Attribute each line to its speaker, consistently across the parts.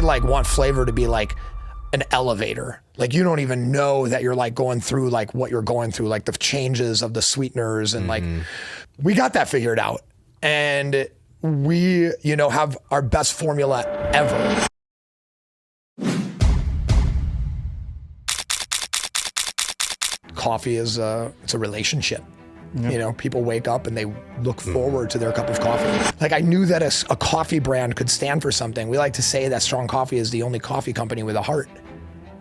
Speaker 1: like want flavor to be like an elevator. Like you don't even know that you're like going through like what you're going through, like the changes of the sweeteners and like we got that figured out. And we, you know, have our best formula ever. Coffee is it's a relationship. Yep. You know, people wake up and they look forward to their cup of coffee. Like I knew that a coffee brand could stand for something. We like to say that Strong Coffee is the only coffee company with a heart,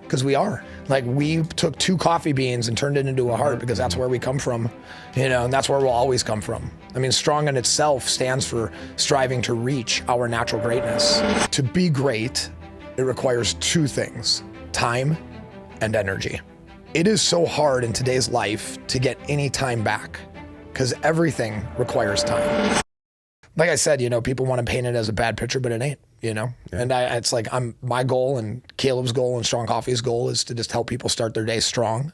Speaker 1: because we are. Like we took 2 coffee beans and turned it into a heart because that's where we come from, you know, and that's where we'll always come from. I mean, Strong in itself stands for striving to reach our natural greatness. To be great, it requires 2 things, time and energy. It is so hard in today's life to get any time back because everything requires time. Like I said, you know, people want to paint it as a bad picture, but it ain't, you know? Yeah. And it's like my goal and Kaleb's goal and Strong Coffee's goal is to just help people start their day strong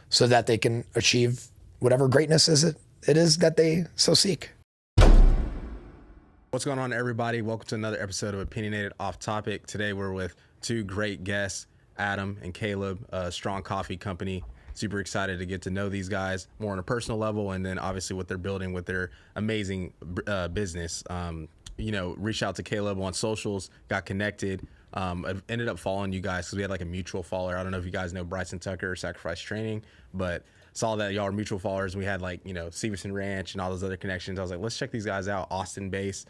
Speaker 1: so that they can achieve whatever greatness it is that they so seek.
Speaker 2: What's going on, everybody? Welcome to another episode of Opinionated Off Topic. Today we're with 2 great guests, Adam and Kaleb, Strong Coffee Company. Super excited to get to know these guys more on a personal level, and then obviously what they're building with their amazing business. You know, reached out to Kaleb on socials, got connected, ended up following you guys because we had like a mutual follower. I don't know if you guys know Bryson Tucker, Sacrifice Training, but saw that y'all are mutual followers. We had like, you know, Severson Ranch and all those other connections. I was like, let's check these guys out, Austin based.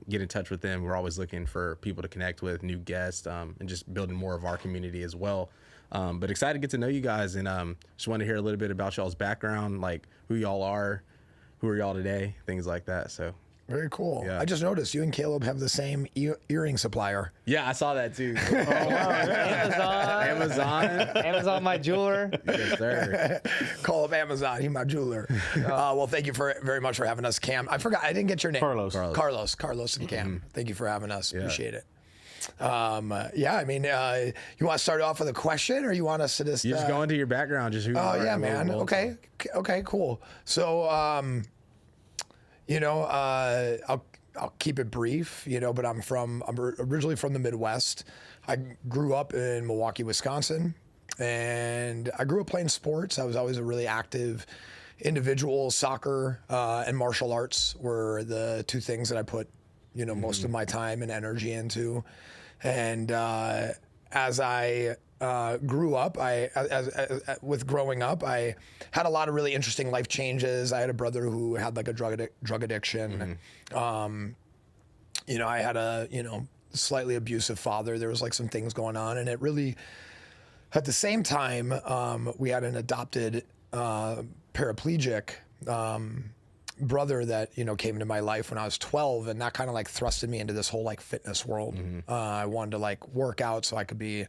Speaker 2: Get in touch with them. We're always looking for people to connect with, new guests, and just building more of our community as well. But excited to get to know you guys, and just want to hear a little bit about y'all's background, like who y'all are, who are y'all today, things like that. So
Speaker 1: very cool. Yeah. I just noticed you and Kaleb have the same earring supplier.
Speaker 2: Yeah, I saw that too.
Speaker 3: Oh, wow. Amazon, my jeweler.
Speaker 2: Yes, sir.
Speaker 1: Call up Amazon. He's my jeweler. Well, thank you very much for having us, Cam. I forgot. I didn't get your name.
Speaker 3: Carlos
Speaker 1: and Cam. Thank you for having us. Yeah. Appreciate it. Yeah, I mean, you want to start off with a question, or you want us to just?
Speaker 2: You just go into your background, just who you are.
Speaker 1: Oh yeah, man. Okay, cool. So, you know, I'll keep it brief, you know, but I'm originally from the Midwest. I grew up in Milwaukee, Wisconsin, and I grew up playing sports. I was always a really active individual. Soccer and martial arts were the 2 things that I put, you know, most of my time and energy into. And as I grew up, with growing up, I had a lot of really interesting life changes. I had a brother who had like a drug addiction. You know, I had a, you know, slightly abusive father. There was like some things going on, and it really, at the same time, we had an adopted paraplegic brother that, you know, came into my life when I was 12, and that kind of like thrusted me into this whole like fitness world. I wanted to like work out so I could be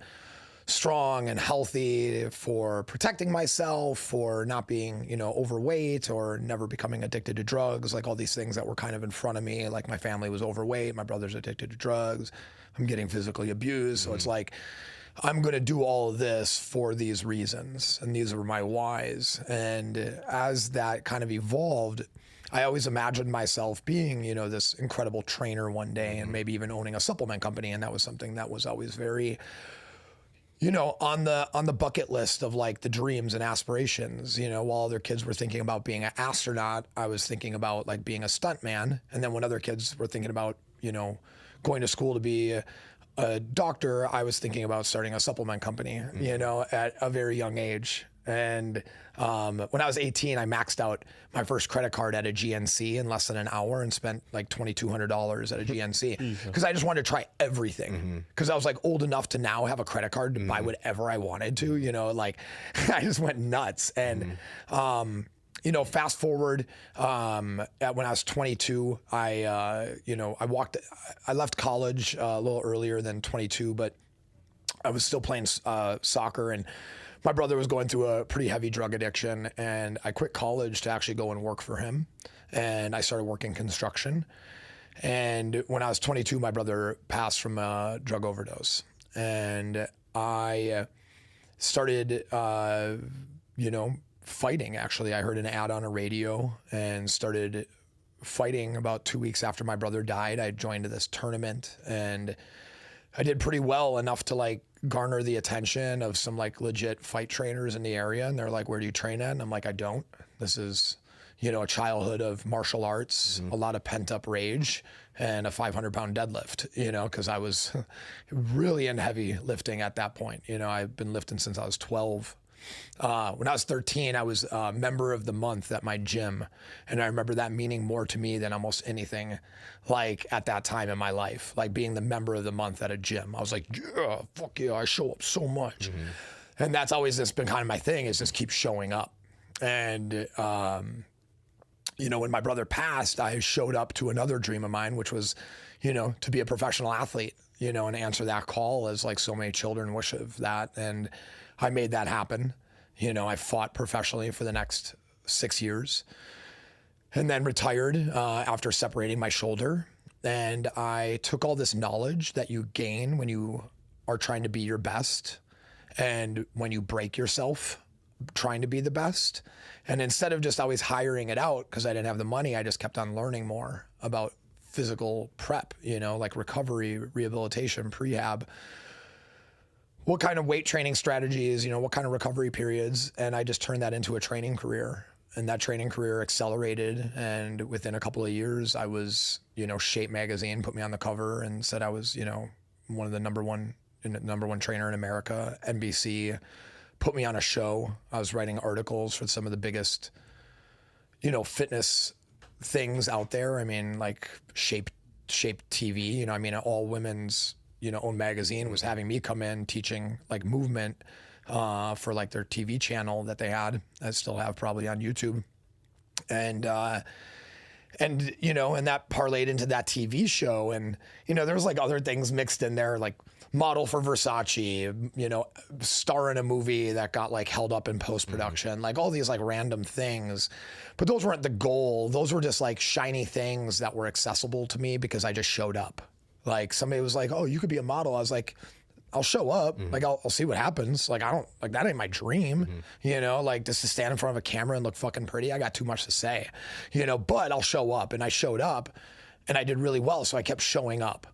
Speaker 1: strong and healthy, for protecting myself, for not being, you know, overweight or never becoming addicted to drugs, like all these things that were kind of in front of me. Like my family was overweight, my brother's addicted to drugs, I'm getting physically abused. So it's like, I'm going to do all of this for these reasons, and these are my whys. And as that kind of evolved, I always imagined myself being, you know, this incredible trainer one day, and maybe even owning a supplement company. And that was something that was always very, you know, on the bucket list of like the dreams and aspirations. You know, while other kids were thinking about being an astronaut, I was thinking about like being a stuntman. And then when other kids were thinking about, you know, going to school to be a doctor, I was thinking about starting a supplement company, you know, at a very young age. And when I was 18, I maxed out my first credit card at a GNC in less than an hour and spent like $2,200 at a GNC because I just wanted to try everything. Because I was like old enough to now have a credit card to buy whatever I wanted to, you know, like I just went nuts. And, you know, fast forward, when I was 22, you know, I left college a little earlier than 22, but I was still playing soccer, and my brother was going through a pretty heavy drug addiction, and I quit college to actually go and work for him. And I started working construction. And when I was 22, my brother passed from a drug overdose. And I started, you know, fighting, actually. I heard an ad on a radio and started fighting about 2 weeks after my brother died. I joined this tournament, and I did pretty well, enough to like garner the attention of some like legit fight trainers in the area. And they're like, where do you train at? And I'm like, I don't. This is, a childhood of martial arts, a lot of pent up rage, and a 500-pound deadlift, because I was really in heavy lifting at that point. I've been lifting since I was 12. When I was 13, I was a member of the month at my gym. And I remember that meaning more to me than almost anything like at that time in my life, like being the member of the month at a gym. I was like, yeah, fuck yeah, I show up so much. And that's always just been kind of my thing, is just keep showing up. And, when my brother passed, I showed up to another dream of mine, which was, to be a professional athlete, and answer that call, as like so many children wish of that. And I made that happen. I fought professionally for the next 6 years and then retired after separating my shoulder. And I took all this knowledge that you gain when you are trying to be your best and when you break yourself trying to be the best. And instead of just always hiring it out because I didn't have the money, I just kept on learning more about physical prep, like recovery, rehabilitation, prehab, what kind of weight training strategies, what kind of recovery periods. And I just turned that into a training career. And that training career accelerated. And within a couple of years, I was, Shape magazine put me on the cover and said I was, one of the number one trainer in America. NBC put me on a show. I was writing articles for some of the biggest, fitness things out there. I mean, like Shape TV, an all women's, own magazine was having me come in teaching like movement for like their TV channel that they had. I still have probably on YouTube. And that parlayed into that TV show. And, there was like other things mixed in there, like model for Versace, star in a movie that got like held up in post-production, like all these like random things. But those weren't the goal. Those were just like shiny things that were accessible to me because I just showed up. Like somebody was like, oh, you could be a model. I was like, I'll show up. Like I'll see what happens. Like that ain't my dream, like just to stand in front of a camera and look fucking pretty. I got too much to say, but I'll show up. And I showed up and I did really well. So I kept showing up.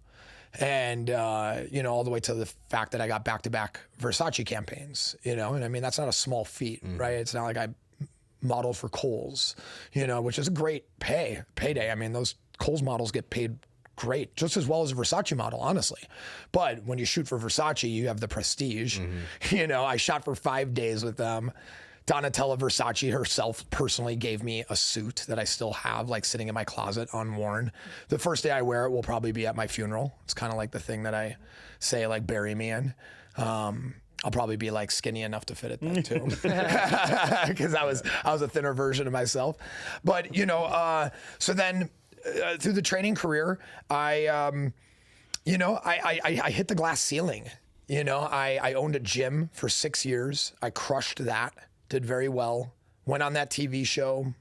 Speaker 1: And, all the way to the fact that I got back-to-back Versace campaigns, and I mean, that's not a small feat, right? It's not like I modeled for Kohl's, which is a great payday. I mean, those Kohl's models get paid great, just as well as a Versace model, honestly. But when you shoot for Versace, you have the prestige. I shot for 5 days with them. Donatella Versace herself personally gave me a suit that I still have, like sitting in my closet unworn. The first day I wear it will probably be at my funeral. It's kind of like the thing that I say, like, bury me in. I'll probably be like skinny enough to fit it then too, because I was a thinner version of myself. But so then through the training career, I hit the glass ceiling. I owned a gym for 6 years. I crushed that. Did very well. Went on that TV show.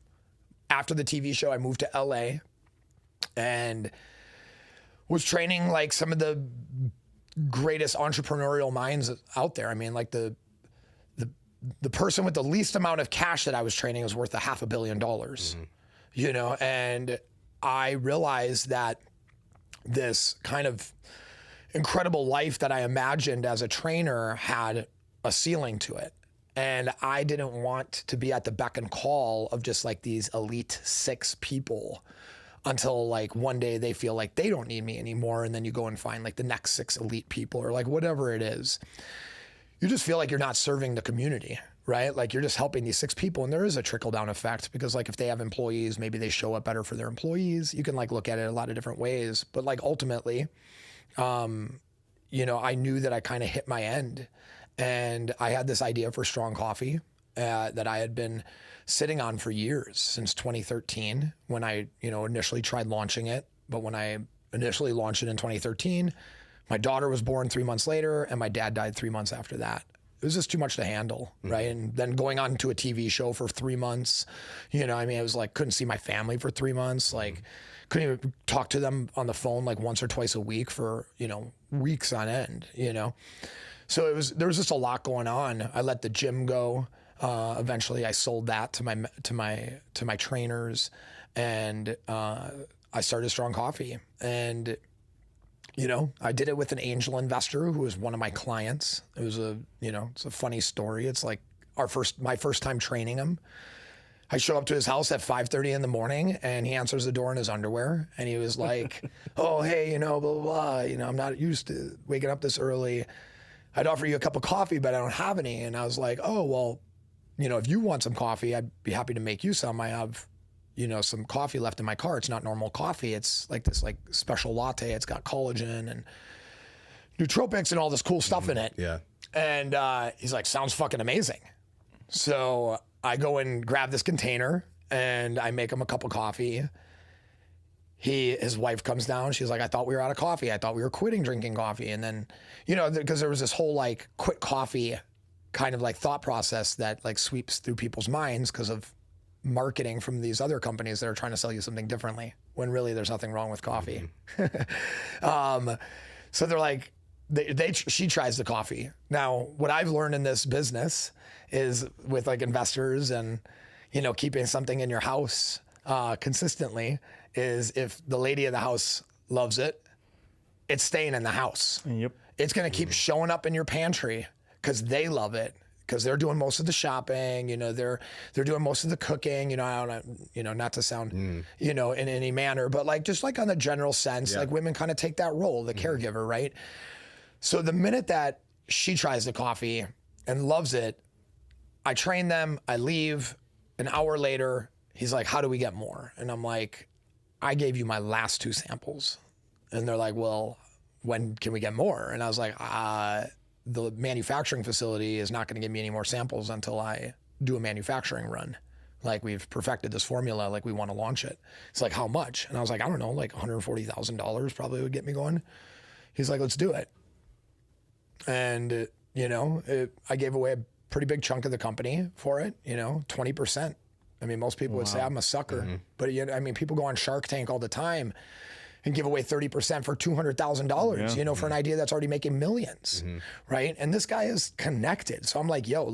Speaker 1: After the TV show, I moved to LA and was training like some of the greatest entrepreneurial minds out there. I mean, like the person with the least amount of cash that I was training was worth $500 million, and I realized that this kind of incredible life that I imagined as a trainer had a ceiling to it. And I didn't want to be at the beck and call of just like these elite 6 people until like one day they feel like they don't need me anymore. And then you go and find like the next 6 elite people or like whatever it is. You just feel like you're not serving the community, right? Like you're just helping these 6 people. And there is a trickle down effect because like if they have employees, maybe they show up better for their employees. You can like look at it a lot of different ways. But like ultimately, I knew that I kind of hit my end. And I had this idea for Strong Coffee that I had been sitting on for years, since 2013, when I, initially tried launching it. But when I initially launched it in 2013, my daughter was born 3 months later, and my dad died 3 months after that. It was just too much to handle, right? And then going on to a TV show for 3 months, it was like, couldn't see my family for 3 months, like couldn't even talk to them on the phone like once or twice a week for, weeks on end, So there was just a lot going on. I let the gym go. Eventually, I sold that to my trainers, and I started Strong Coffee. And I did it with an angel investor who was one of my clients. It was it's a funny story. It's like my first time training him. I show up to his house at 5:30 in the morning, and he answers the door in his underwear, and he was like, "Oh, hey, blah, blah, blah. I'm not used to waking up this early. I'd offer you a cup of coffee, but I don't have any." And I was like, "Oh, well, if you want some coffee, I'd be happy to make you some. I have, some coffee left in my car. It's not normal coffee. It's like this special latte. It's got collagen and nootropics and all this cool stuff in it."
Speaker 2: Yeah.
Speaker 1: And he's like, "Sounds fucking amazing." So I go and grab this container and I make him a cup of coffee. His wife comes down. She's like, "I thought we were out of coffee. I thought we were quitting drinking coffee." And then, because there was this whole quit coffee kind of thought process that sweeps through people's minds because of marketing from these other companies that are trying to sell you something differently when really there's nothing wrong with coffee. So they're like, she tries the coffee. Now, what I've learned in this business is with investors and, keeping something in your house consistently is if the lady of the house loves it, it's staying in the house.
Speaker 4: Yep.
Speaker 1: It's going to keep showing up in your pantry because they love it, because they're doing most of the shopping, they're doing most of the cooking, I don't, not to sound, in any manner, but just on the general sense, women kind of take that role, the caregiver, right? So the minute that she tries the coffee and loves it, I train them, I leave. An hour later, he's like, "How do we get more?" And I'm like, "I gave you my last 2 samples." And they're like, "Well, when can we get more?" And I was like, the manufacturing facility is not going to give me any more samples until I do a manufacturing run. We've perfected this formula, we want to launch it. It's like, "How much?" And I was like, "I don't know, $140,000 probably would get me going." He's like, "Let's do it." And, I gave away a pretty big chunk of the company for it, 20%. I mean, most people would say I'm a sucker, but people go on Shark Tank all the time and give away 30% for $200,000, for an idea that's already making millions, right? And this guy is connected. So I'm like, yo,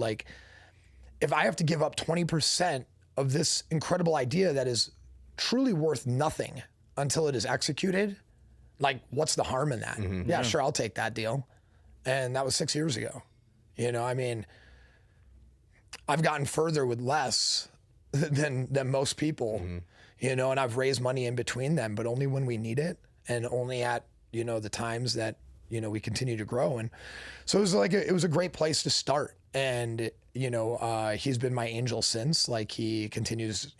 Speaker 1: if I have to give up 20% of this incredible idea that is truly worth nothing until it is executed, what's the harm in that? Yeah, sure, I'll take that deal. And that was 6 years ago. I've gotten further with less than most people, and I've raised money in between them, but only when we need it and only at, the times that, we continue to grow. And so it was a great place to start. And, he's been my angel since. He continues,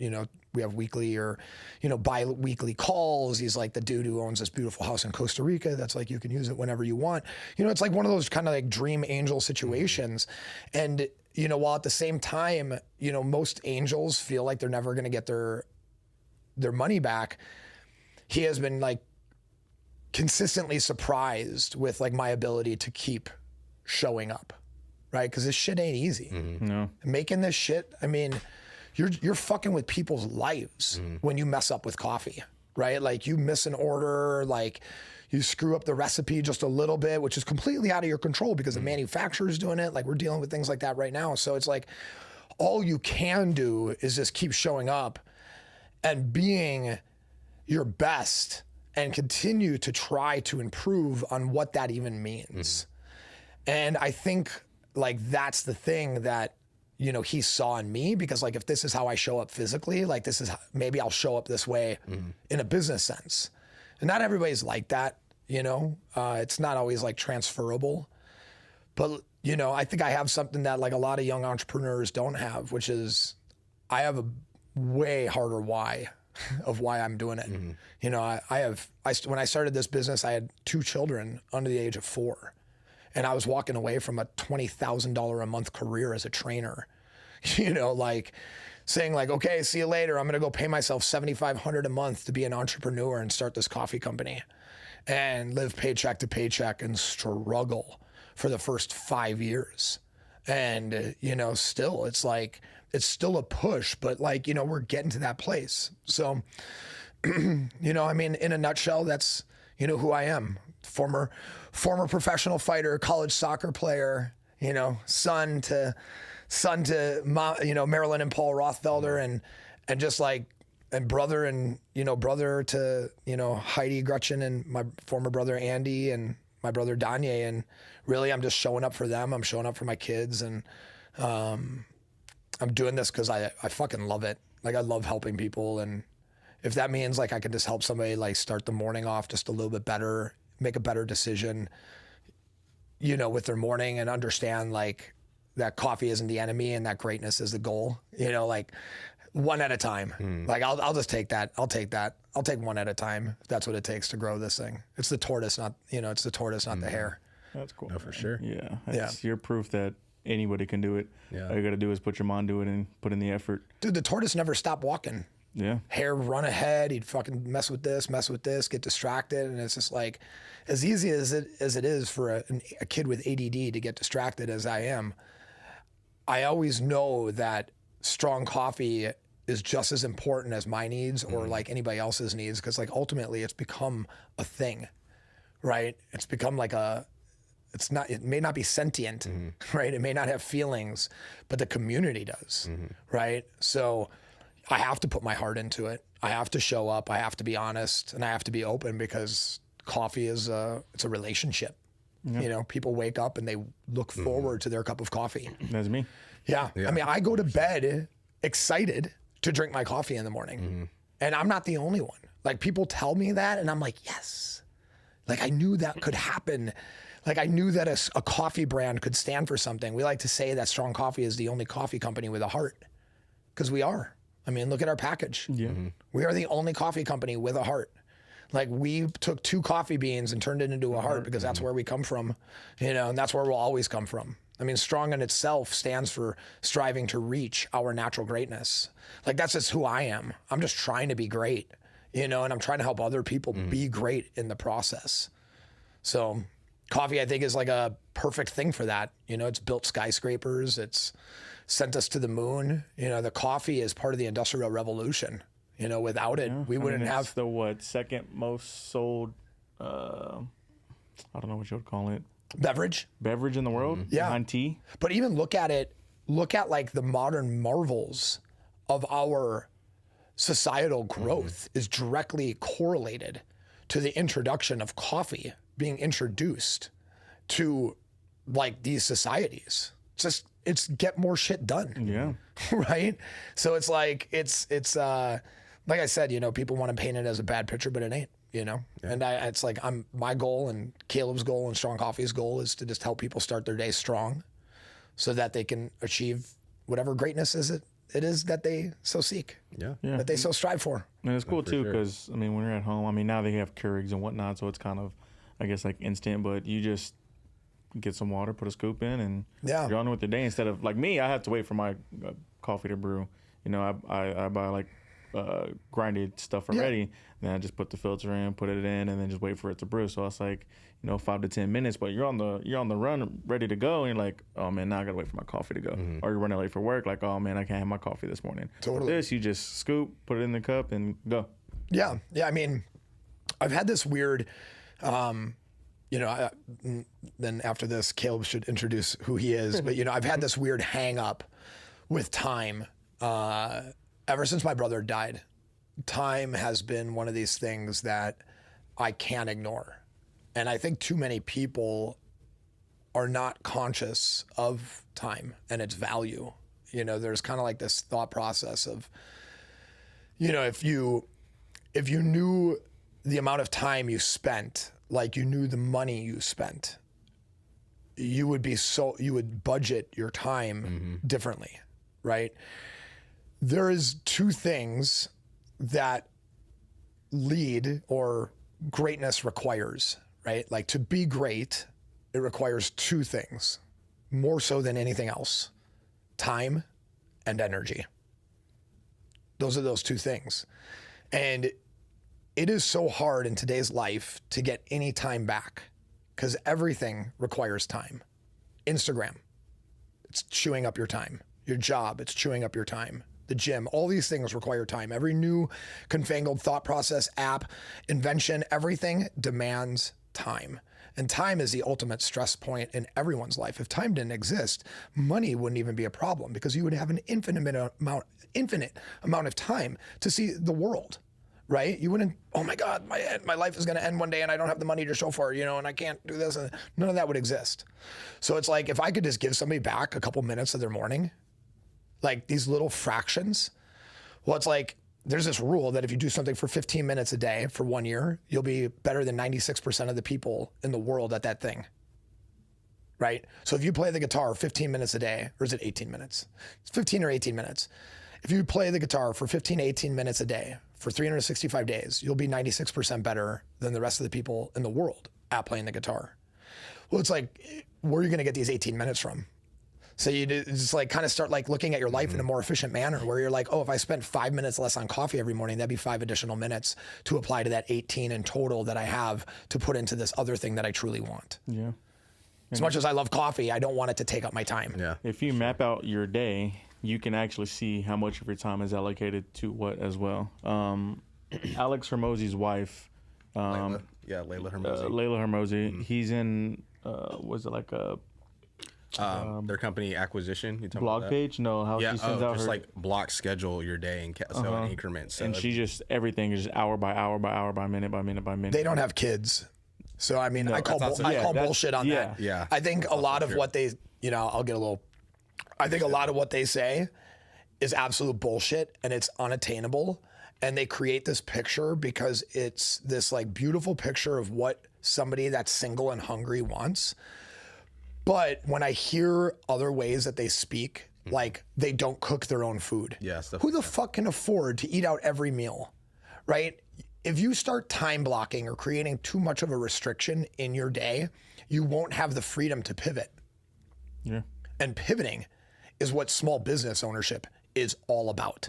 Speaker 1: we have weekly or, bi-weekly calls. He's the dude who owns this beautiful house in Costa Rica. That's you can use it whenever you want. It's one of those kind of dream angel situations. And, while at the same time, most angels feel like they're never going to get their money back. He has been consistently surprised with my ability to keep showing up, right? Because this shit ain't easy.
Speaker 4: No.
Speaker 1: Making this shit, you're fucking with people's lives when you mess up with coffee, right? You miss an order, you screw up the recipe just a little bit, which is completely out of your control because the manufacturer's doing it. We're dealing with things like that right now. So it's all you can do is just keep showing up and being your best and continue to try to improve on what that even means. And I think that's the thing that, he saw in me, because if this is how I show up physically, this is maybe I'll show up this way in a business sense. And not everybody's like that, it's not always transferable, but I think I have something that a lot of young entrepreneurs don't have, which is I have a way harder why of why I'm doing it. When I started this business, I had 2 children under the age of 4. And I was walking away from a $20,000 a month career as a trainer, saying okay, see you later. I'm going to go pay myself $7,500 a month to be an entrepreneur and start this coffee company and live paycheck to paycheck and struggle for the first 5 years. And, still, it's it's still a push, but we're getting to that place. So, in a nutshell, that's, who I am. Former professional fighter, college soccer player, son to Marilyn and Paul Rothfelder, and just and brother to, Heidi, Gretchen, and my former brother, Andy, and my brother, Danye. And really, I'm just showing up for them. I'm showing up for my kids. And I'm doing this because I fucking love it. Like, I love helping people. And if that means like I can just help somebody like start the morning off just a little bit better, make a better decision, with their morning, and understand like that coffee isn't the enemy and that greatness is the goal, like one at a time. Like I'll just take that. I'll take that. I'll take one at a time. If that's what it takes to grow this thing. It's the tortoise, not the hare.
Speaker 4: That's cool.
Speaker 2: No, for sure.
Speaker 4: Yeah. That's your proof that anybody can do it.
Speaker 2: Yeah.
Speaker 4: All you got to do is put your mind to it and put in the effort.
Speaker 1: Dude, the tortoise never stopped walking.
Speaker 4: Yeah.
Speaker 1: Hare run ahead. He'd fucking mess with this, get distracted. And it's just like, as easy as it is for a kid with ADD to get distracted as I am, I always know that strong coffee is just as important as my needs or like anybody else's needs. Cause like ultimately it's become a thing, right? It's become like it may not be sentient, right? It may not have feelings, but the community does, right? So I have to put my heart into it. I have to show up. I have to be honest, and I have to be open because coffee is it's a relationship. Yep. People wake up and they look forward to their cup of coffee.
Speaker 4: That's me.
Speaker 1: Yeah. I mean, I go to bed excited to drink my coffee in the morning, and I'm not the only one. Like, people tell me that, and I'm like, yes. Like, I knew that could happen. Like, I knew that a coffee brand could stand for something. We like to say that Strong Coffee is the only coffee company with a heart, because we are. I mean, look at our package.
Speaker 4: Yeah.
Speaker 1: We are the only coffee company with a heart. Like, we took 2 coffee beans and turned it into a heart because that's where we come from, and that's where we'll always come from. I mean, strong in itself stands for striving to reach our natural greatness. Like, that's just who I am. I'm just trying to be great, and I'm trying to help other people be great in the process. So coffee, I think, is like a perfect thing for that. It's built skyscrapers. It's sent us to the moon. The coffee is part of the Industrial Revolution. Without it, we wouldn't have
Speaker 4: the second most sold, I don't know what you would call it,
Speaker 1: beverage
Speaker 4: in the world.
Speaker 1: Yeah.
Speaker 4: Behind tea.
Speaker 1: But even look at like the modern marvels of our societal growth is directly correlated to the introduction of coffee being introduced to like these societies. It's get more shit done.
Speaker 4: Yeah.
Speaker 1: Right. So it's like, it's like I said, people want to paint it as a bad picture, but it ain't, and it's like, my goal and Caleb's goal and Strong Coffee's goal is to just help people start their day strong so that they can achieve whatever greatness it is that they so seek.
Speaker 4: Yeah.
Speaker 1: That they so strive for.
Speaker 4: And it's cool too, because I mean, when you're at home, I mean, now they have Keurigs and whatnot, so it's kind of, I guess, like instant, but you just get some water, put a scoop in, and you're on with your day. Instead of like me, I have to wait for my coffee to brew. I buy like grinded stuff already. Then I just put the filter in, put it in, and then just wait for it to brew. So it's like 5 to 10 minutes, but you're on the run, ready to go, and you're like, oh man, now I gotta wait for my coffee to go. Or you're running late for work, like, oh man, I can't have my coffee this morning.
Speaker 1: Totally.
Speaker 4: With this, you just scoop, put it in the cup, and go.
Speaker 1: Yeah. I mean, I've had this weird. Then after this, Caleb should introduce who he is. But, I've had this weird hang up with time ever since my brother died. Time has been one of these things that I can't ignore. And I think too many people are not conscious of time and its value. There's kind of like this thought process of, if you knew the amount of time you spent, like you knew the money you spent, you would budget your time differently, right? There is 2 things that lead or greatness requires, right? Like, to be great, it requires 2 things, more so than anything else: time and energy. Those are those 2 things. And it is so hard in today's life to get any time back because everything requires time. Instagram, it's chewing up your time. Your job, it's chewing up your time. The gym, all these things require time. Every new confangled thought process, app, invention, everything demands time. And time is the ultimate stress point in everyone's life. If time didn't exist, money wouldn't even be a problem because you would have an infinite amount of time to see the world, right? You wouldn't, oh my God, my life is going to end one day and I don't have the money to show for it, you know, and I can't do this. And none of that would exist. So it's like, if I could just give somebody back a couple minutes of their morning, like these little fractions, well, it's like, there's this rule that if you do something for 15 minutes a day for 1 year, you'll be better than 96% of the people in the world at that thing, right? So if you play the guitar 15 minutes a day, or is it 18 minutes? It's 15 or 18 minutes. If you play the guitar for 15 to 18 minutes a day for 365 days, you'll be 96% better than the rest of the people in the world at playing the guitar. Well, it's like, where are you gonna get these 18 minutes from? So you just like kind of start like looking at your life in a more efficient manner where you're like, oh, if I spent 5 minutes less on coffee every morning, that'd be 5 additional minutes to apply to that 18 in total that I have to put into this other thing that I truly want.
Speaker 4: Yeah.
Speaker 1: As much as I love coffee, I don't want it to take up my time.
Speaker 2: Yeah.
Speaker 4: If you map out your day, you can actually see how much of your time is allocated to what as well. Alex Hormozy's wife,
Speaker 2: Layla Hormozy.
Speaker 4: Layla Hormozy, he's in, was it like a
Speaker 2: their company acquisition? You talking
Speaker 4: blog
Speaker 2: about that?
Speaker 4: page? No, how she sends out
Speaker 2: just
Speaker 4: her
Speaker 2: like block schedule your day in in increments. So
Speaker 4: and she just everything is just hour by hour by hour by minute by minute by minute.
Speaker 1: They don't have kids. So, I mean, I call bullshit on that.
Speaker 2: Yeah.
Speaker 1: I think a lot of what they, you know, I think a lot of what they say is absolute bullshit and it's unattainable. And they create this picture because it's this like beautiful picture of what somebody that's single and hungry wants. But when I hear other ways that they speak, like they don't cook their own food. Who the fuck can afford to eat out every meal, right? If you start time blocking or creating too much of a restriction in your day, you won't have the freedom to pivot.
Speaker 4: Yeah.
Speaker 1: And pivoting is what small business ownership is all about.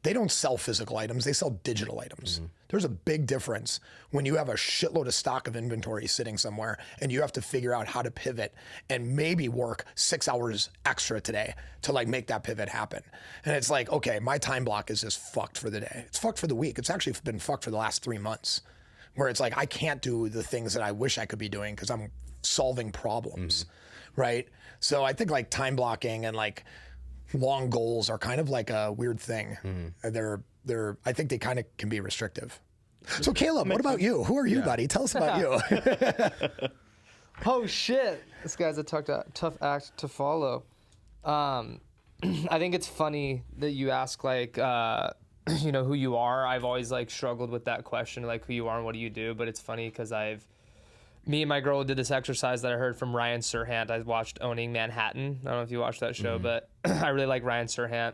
Speaker 1: They don't sell physical items, they sell digital items. There's a big difference when you have a shitload of stock of inventory sitting somewhere and you have to figure out how to pivot and maybe work 6 hours extra today to like make that pivot happen. And it's like, okay, my time block is just fucked for the day. It's fucked for the week. It's actually been fucked for the last 3 months where it's like, I can't do the things that I wish I could be doing because I'm solving problems, right? So I think like time blocking and like long goals are kind of like a weird thing. I think they kind of can be restrictive. So Kaleb, what about you? Who are you, buddy? Tell us about you.
Speaker 3: Oh shit, this guy's a tough act to follow. I think it's funny that you ask like, you know, who you are. I've always like struggled with that question, like who you are and what do you do. But it's funny because me and my girl did this exercise that I heard from Ryan Serhant. I watched Owning Manhattan. I don't know if you watched that show, but I really like Ryan Serhant.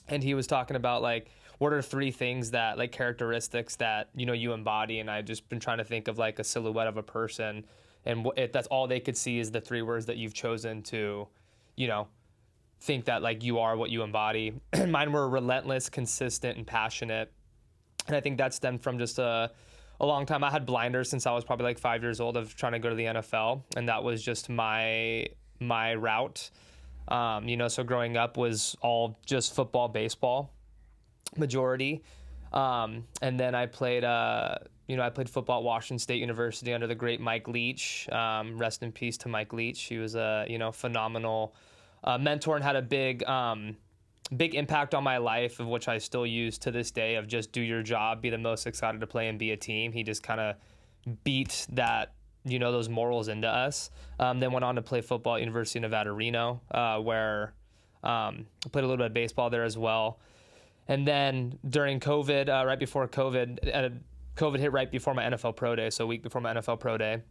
Speaker 3: And he was talking about like, what are 3 things that like characteristics that, you know, you embody? And I've just been trying to think of like a silhouette of a person. And if that's all they could see is the 3 words that you've chosen to, you know, think that like you are what you embody. Mine were relentless, consistent, and passionate. And I think that stemmed from just a long time. I had blinders since I was probably like 5 years old of trying to go to the NFL. And that was just my route. You know, so growing up was all just football, baseball, majority. And then I played, I played football at Washington State University under the great Mike Leach. Rest in peace to Mike Leach. He was a, phenomenal mentor and had a big impact on my life, of which I still use to this day, of just do your job, be the most excited to play and be a team. He just kind of beat that, those morals into us. Then went on to play football at University of Nevada, Reno, where I played a little bit of baseball there as well. And then during COVID, right before COVID, COVID hit right before my NFL Pro Day, so a week before my NFL Pro Day,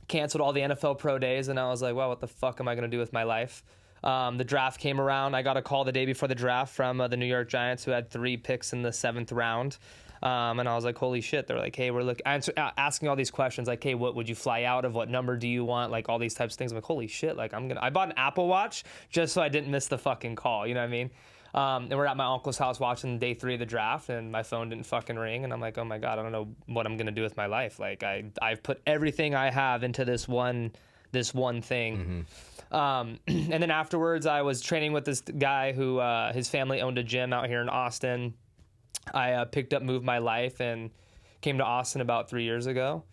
Speaker 3: canceled all the NFL Pro Days, and I was like, wow, what the fuck am I going to do with my life? The draft came around. I got a call the day before the draft from the New York Giants, who had 3 picks in the 7th round. And I was like, holy shit. They're like, hey, we're asking all these questions, like, hey, what would you fly out of? What number do you want? Like all these types of things. I'm like, holy shit. Like I bought an Apple Watch just so I didn't miss the fucking call. You know what I mean? And we're at my uncle's house watching day 3 of the draft, and my phone didn't fucking ring. And I'm like, oh my God, I don't know what I'm going to do with my life. Like I've put everything I have into this one thing. Mm-hmm. And then afterwards I was training with this guy who, his family owned a gym out here in Austin. I moved my life and came to Austin about 3 years ago.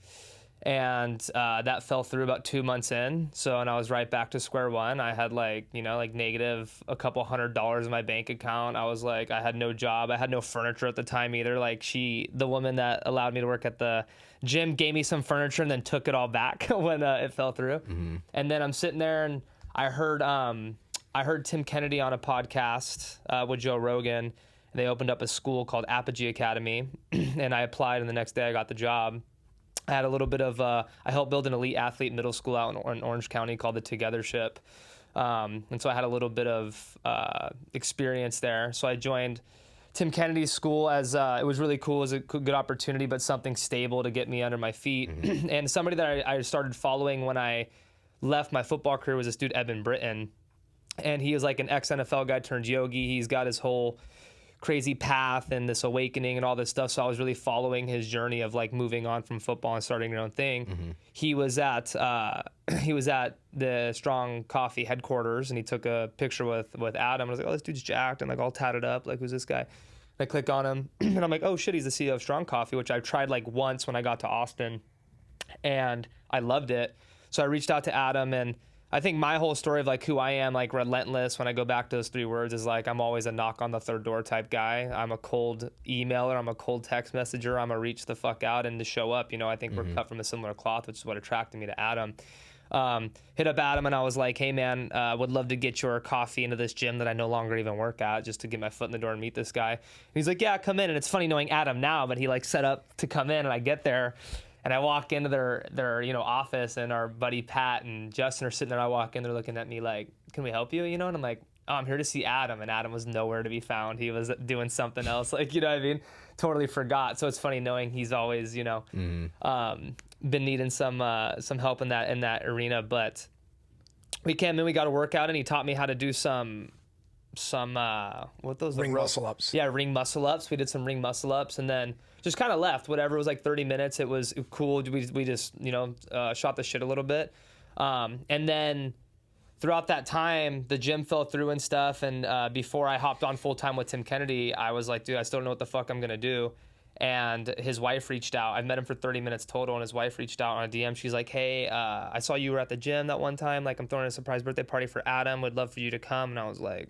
Speaker 3: And that fell through about 2 months in. So, and I was right back to square one. I had like, you know, like negative a couple $100 in my bank account. I was like, I had no job. I had no furniture at the time either. Like the woman that allowed me to work at the gym gave me some furniture and then took it all back when it fell through. Mm-hmm. And then I'm sitting there and I heard Tim Kennedy on a podcast with Joe Rogan. And they opened up a school called Apogee Academy. And I applied, and the next day I got the job. I had a little bit of, I helped build an elite athlete middle school out in Orange County called the Togethernship. And so I had a little bit of experience there. So I joined Tim Kennedy's school as, it was really cool. It was a good opportunity, but something stable to get me under my feet. Mm-hmm. And somebody that I started following when I left my football career was this dude, Eben Britton. And he is like an ex-NFL guy turned yogi. He's got his whole crazy path and this awakening and all this stuff. So I was really following his journey of like moving on from football and starting your own thing. Mm-hmm. He was at the Strong Coffee headquarters, and he took a picture with Adam. I was like, oh, this dude's jacked and like all tatted up. Like, who's this guy? And I click on him and I'm like, oh shit, he's the CEO of Strong Coffee, which I tried like once when I got to Austin, and I loved it. So I reached out to Adam, and I think my whole story of like who I am, like relentless, when I go back to those 3 words, is like I'm always a knock on the third door type guy. I'm a cold emailer. I'm a cold text messenger. I'm a reach the fuck out and to show up. You know, I think we're cut from a similar cloth, which is what attracted me to Adam. Hit up Adam and I was like, hey man, would love to get your coffee into this gym that I no longer even work at, just to get my foot in the door and meet this guy. And he's like, yeah, come in. And it's funny knowing Adam now, but he like set up to come in, and I get there. And I walk into their you know, office, and our buddy Pat and Justin are sitting there. I walk in, they're looking at me like, can we help you? You know? And I'm like, oh, I'm here to see Adam. And Adam was nowhere to be found. He was doing something else. Like, you know what I mean? Totally forgot. So it's funny knowing he's always, you know, been needing some help in that arena. But we came in, we got a workout, and he taught me how to do some what those
Speaker 1: ring muscle ups.
Speaker 3: Yeah, ring muscle ups. We did some ring muscle ups, and then just kind of left. Whatever, it was like 30 minutes. It was cool. We just, you know, shot the shit a little bit, and then throughout that time, the gym fell through and stuff. And before I hopped on full time with Tim Kennedy, I was like, dude, I still don't know what the fuck I'm gonna do. And his wife reached out. I met him for 30 minutes total, and his wife reached out on a DM. She's like, hey, I saw you were at the gym that one time. Like, I'm throwing a surprise birthday party for Adam. Would love for you to come. And I was like,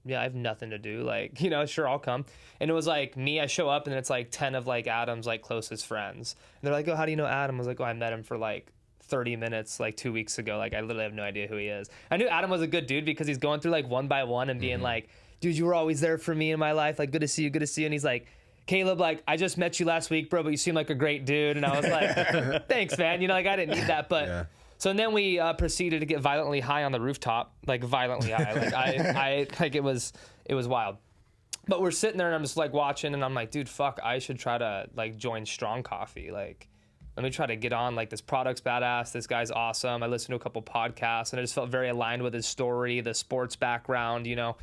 Speaker 3: yeah, I have nothing to do. Like, you know, sure, I'll come. And it was like me, I show up, and it's like 10 of like Adam's like closest friends. And they're like, oh, how do you know Adam? I was like, oh, I met him for like 30 minutes like 2 weeks ago. Like, I literally have no idea who he is. I knew Adam was a good dude because he's going through like one by one and being like, dude, you were always there for me in my life. Like, good to see you, good to see you. And he's like, Kaleb, like, I just met you last week, bro, but you seem like a great dude. And I was like, thanks, man. You know, like, I didn't need that. But yeah. So and then we proceeded to get violently high on the rooftop, like violently high. Like I like it was wild. But we're sitting there and I'm just like watching, and I'm like, dude, fuck, I should try to like join Strong Coffee. Like, let me try to get on. Like, this product's badass. This guy's awesome. I listened to a couple podcasts, and I just felt very aligned with his story, the sports background, you know.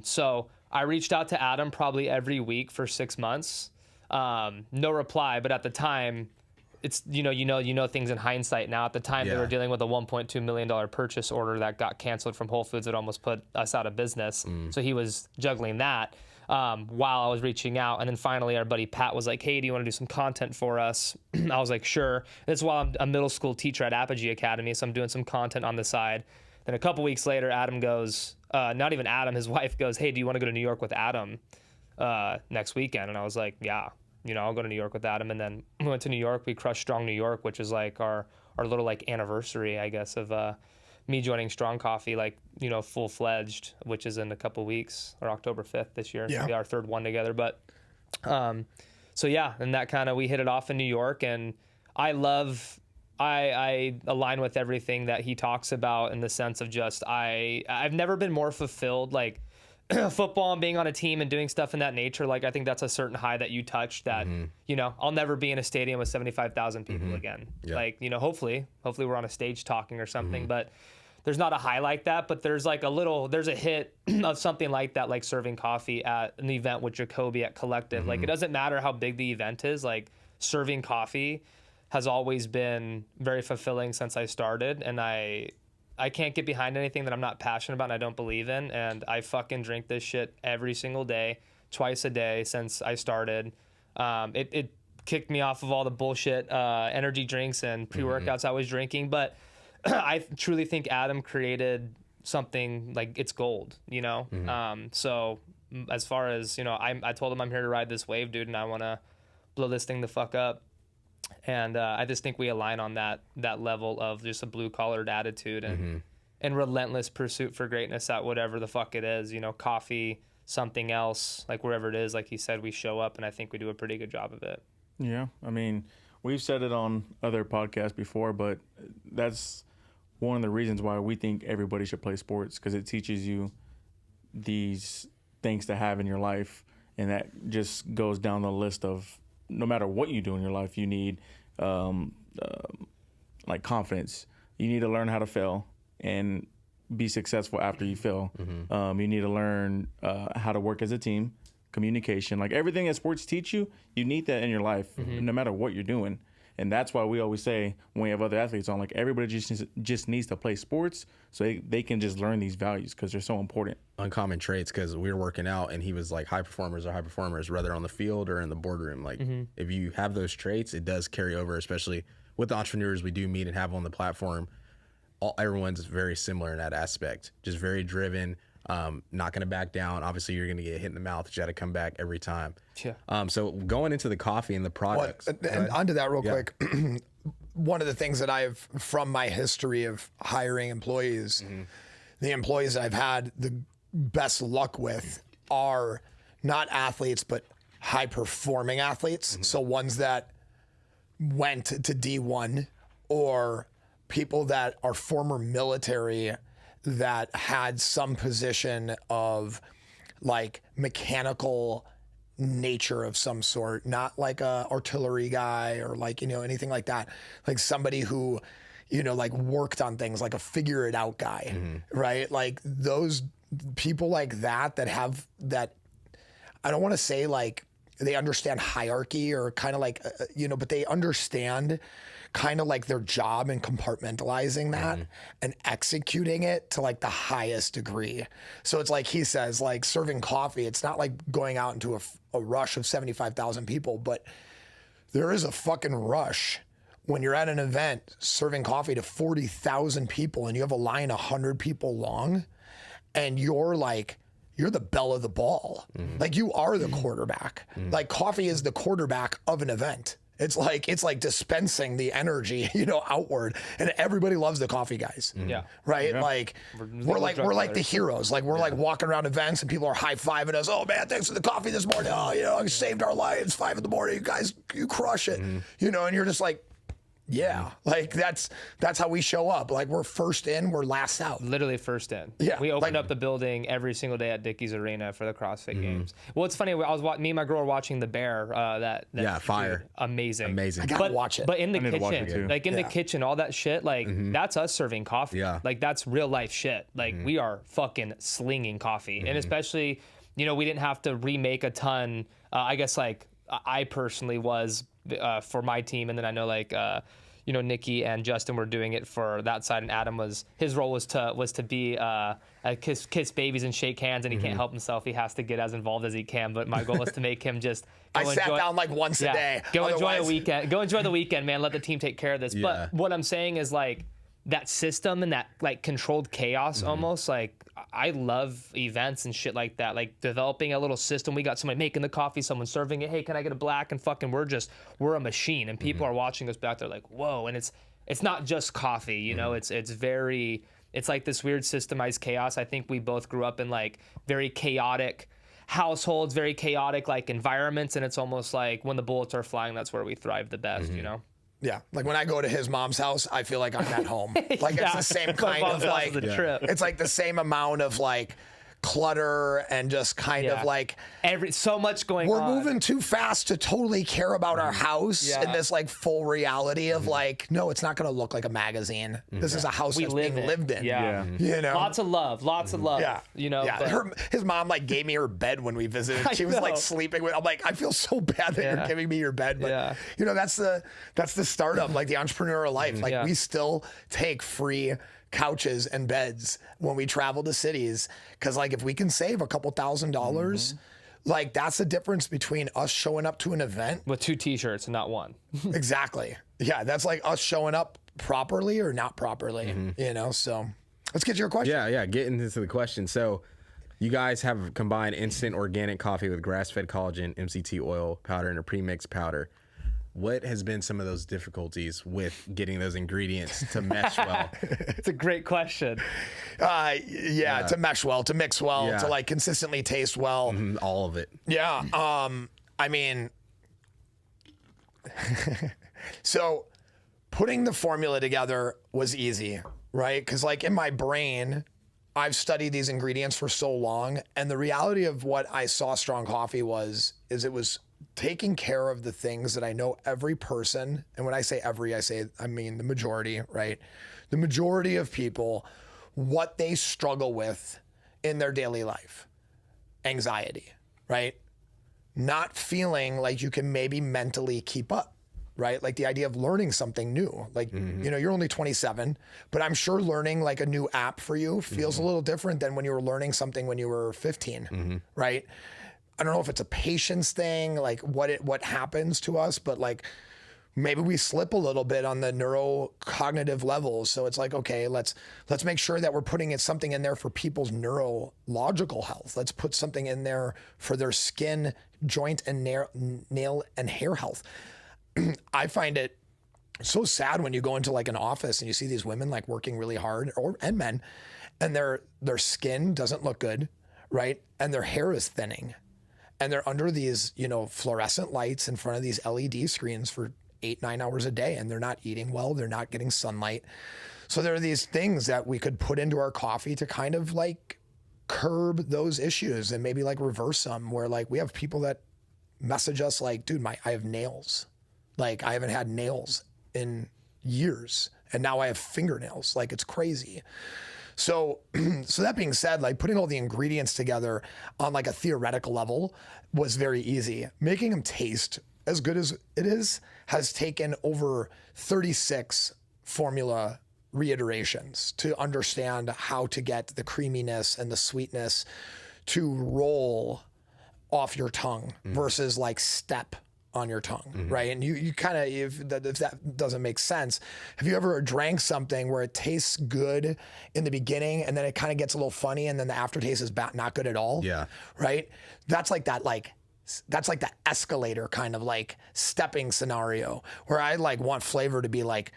Speaker 3: So I reached out to Adam probably every week for 6 months. No reply, but at the time, it's you know things in hindsight now. At the time, they were dealing with a $1.2 million purchase order that got canceled from Whole Foods that almost put us out of business. So he was juggling that while I was reaching out. And then finally, our buddy Pat was like, hey, do you want to do some content for us? I was like, sure. That's while I'm a middle school teacher at Apogee Academy, so I'm doing some content on the side. Then a couple weeks later, Adam goes, not even Adam, his wife goes, hey, do you want to go to New York with Adam next weekend? And I was like, yeah. You know, I'll go to New York with Adam. And then we went to New York. We crushed Strong New York, which is like our little like anniversary, I guess, of me joining Strong Coffee, like, you know, full-fledged, which is in a couple weeks, or October 5th this year.
Speaker 1: Yeah.
Speaker 3: It'll be our third one together. But so yeah, and that kind of, we hit it off in New York, and I align with everything that he talks about in the sense of just I've never been more fulfilled, like football and being on a team and doing stuff in that nature. Like, I think that's a certain high that you touched that, you know, I'll never be in a stadium with 75,000 people again. Yeah. Like, you know, hopefully we're on a stage talking or something, but there's not a high like that, but there's like there's a hit of something like that, like serving coffee at an event with Jacoby at Collective. Like, it doesn't matter how big the event is, like serving coffee has always been very fulfilling since I started. And I can't get behind anything that I'm not passionate about and I don't believe in. And I fucking drink this shit every single day, twice a day since I started. It kicked me off of all the bullshit energy drinks and pre-workouts I was drinking. But I truly think Adam created something like it's gold, you know? So as far as, you know, I told him I'm here to ride this wave, dude, and I want to blow this thing the fuck up. And I just think we align on that level of just a blue-collared attitude and relentless pursuit for greatness at whatever the fuck it is, you know, coffee, something else, like wherever it is, like he said, we show up, and I think we do a pretty good job of it.
Speaker 4: Yeah, I mean, we've said it on other podcasts before, but that's one of the reasons why we think everybody should play sports, because it teaches you these things to have in your life, and that just goes down the list of no matter what you do in your life, you need like confidence. You need to learn how to fail and be successful after you fail. You need to learn how to work as a team, communication, like everything that sports teach you, you need that in your life, no matter what you're doing. And that's why we always say when we have other athletes on, like everybody just needs to play sports so they can just learn these values because they're so important.
Speaker 2: Uncommon traits, because we were working out and he was like, high performers are high performers, whether on the field or in the boardroom. Like if you have those traits, it does carry over, especially with the entrepreneurs we do meet and have on the platform. Everyone's very similar in that aspect, just very driven, not going to back down. Obviously, you're going to get hit in the mouth, but you got to come back every time.
Speaker 3: Yeah.
Speaker 2: So going into the coffee and the products.
Speaker 1: And onto that real quick, one of the things that I've, from my history of hiring employees, the employees I've had the best luck with are not athletes, but high performing athletes. So ones that went to D1 or people that are former military that had some position of like mechanical nature of some sort, not like a artillery guy or like, you know, anything like that. Like somebody who, you know, like worked on things, like a figure it out guy, right? Like those people like that have that, I don't want to say like they understand hierarchy or kind of like, you know, but they understand kind of like their job and compartmentalizing that and executing it to like the highest degree. So it's like he says, like serving coffee, it's not like going out into a rush of 75,000 people, but there is a fucking rush when you're at an event serving coffee to 40,000 people and you have a line 100 people long and you're the belle of the ball. Like you are the quarterback. Like coffee is the quarterback of an event. It's like dispensing the energy, you know, outward, and everybody loves the coffee guys.
Speaker 3: Yeah.
Speaker 1: Right. Yeah. Like we're like the heroes. Like we're like walking around events and people are high fiving us. Oh man, thanks for the coffee this morning. Oh, you know, I saved our lives. 5 a.m. You guys, you crush it. You know, and you're just like, yeah, like that's how we show up. Like we're first in, we're last out.
Speaker 3: Literally first in.
Speaker 1: Yeah,
Speaker 3: we opened up the building every single day at Dickey's Arena for the CrossFit Games. Well, it's funny. Me and my girl were watching the Bear. That
Speaker 2: fire,
Speaker 3: dude, amazing.
Speaker 1: I gotta watch it.
Speaker 3: But in the kitchen, like in the kitchen, all that shit, like that's us serving coffee.
Speaker 2: Yeah,
Speaker 3: like that's real life shit. Like we are fucking slinging coffee, and especially, you know, we didn't have to remake a ton. I guess like I personally was for my team, and then I know like. You know, Nikki and Justin were doing it for that side, and Adam his role was to be kiss babies and shake hands, and he can't help himself. He has to get as involved as he can. But my goal was to make him just.
Speaker 1: I sat down like once a day.
Speaker 3: Go enjoy the weekend. Go enjoy the weekend, man. Let the team take care of this.
Speaker 2: Yeah.
Speaker 3: But what I'm saying is like that system and that like controlled chaos almost like. I love events and shit like that, like developing a little system. We got somebody making the coffee, someone serving it. Hey, can I get a black? And fucking, we're a machine, and people are watching us back there like, whoa. And it's not just coffee, you know. It's like this weird systemized chaos. I think we both grew up in like very chaotic households, very chaotic like environments, and it's almost like when the bullets are flying, that's where we thrive the best, you know.
Speaker 1: Yeah, like when I go to his mom's house, I feel like I'm at home. Like it's the same kind of like, it's like the same amount of like clutter and just kind of like
Speaker 3: so much going on.
Speaker 1: We're moving too fast to totally care about our house in this like full reality of like, no, it's not going to look like a magazine. This is a house that's being lived in.
Speaker 3: Yeah.
Speaker 1: You know,
Speaker 3: lots of love. Yeah, you know.
Speaker 1: Yeah. His mom like gave me her bed when we visited. She was like sleeping with. I'm like, I feel so bad that you're giving me your bed, but you know, that's the startup, like the entrepreneurial life. Like we still take free couches and beds when we travel to cities, because like if we can save a couple $1,000 Like, that's the difference between us showing up to an event
Speaker 3: with 2 t-shirts and not one.
Speaker 1: Exactly. Yeah, that's like us showing up properly or not properly, you know? So let's get to your question.
Speaker 2: Yeah, getting into the question. So you guys have combined instant organic coffee with grass-fed collagen, MCT oil powder, and a premix powder. What has been some of those difficulties with getting those ingredients to mesh well?
Speaker 3: It's a great question.
Speaker 1: Yeah, to mesh well, to mix well, to like consistently taste well.
Speaker 2: All of it.
Speaker 1: Yeah. I mean, so putting the formula together was easy, right? Because like in my brain, I've studied these ingredients for so long, and the reality of what I saw strong coffee is it was taking care of the things that I know every person, and when I say every, I mean the majority, right? The majority of people, what they struggle with in their daily life. Anxiety, right? Not feeling like you can maybe mentally keep up, right? Like the idea of learning something new. Like, you know, you're only 27, but I'm sure learning like a new app for you feels a little different than when you were learning something when you were 15, right? I don't know if it's a patience thing, like what happens to us, but like maybe we slip a little bit on the neurocognitive levels. So it's like, okay, let's make sure that we're putting something in there for people's neurological health. Let's put something in there for their skin, joint, and nail and hair health. I find it so sad when you go into like an office and you see these women like working really hard, and men, and their skin doesn't look good, right? And their hair is thinning. And they're under these, you know, fluorescent lights in front of these LED screens for 8-9 hours a day, and they're not eating well. They're not getting sunlight. So there are these things that we could put into our coffee to kind of like curb those issues and maybe like reverse them, where like we have people that message us like, dude, I have nails. Like I haven't had nails in years, and now I have fingernails. Like it's crazy. So that being said, like putting all the ingredients together on like a theoretical level was very easy. Making them taste as good as it is has taken over 36 formula reiterations to understand how to get the creaminess and the sweetness to roll off your tongue versus like step on your tongue, right? And you kind of, if that doesn't make sense, have you ever drank something where it tastes good in the beginning and then it kind of gets a little funny and then the aftertaste is not good at all?
Speaker 2: Yeah.
Speaker 1: Right? That's like that escalator kind of like stepping scenario where I like want flavor to be like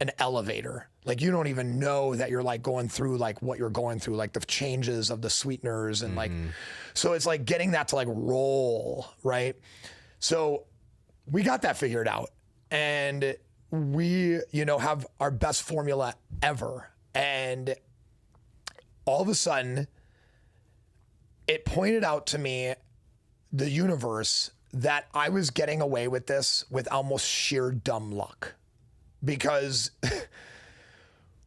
Speaker 1: an elevator. Like you don't even know that you're like going through like what you're going through, like the changes of the sweeteners and like, so it's like getting that to like roll, right? So we got that figured out, and we, you know, have our best formula ever. And all of a sudden it pointed out to me, the universe, that I was getting away with this with almost sheer dumb luck, because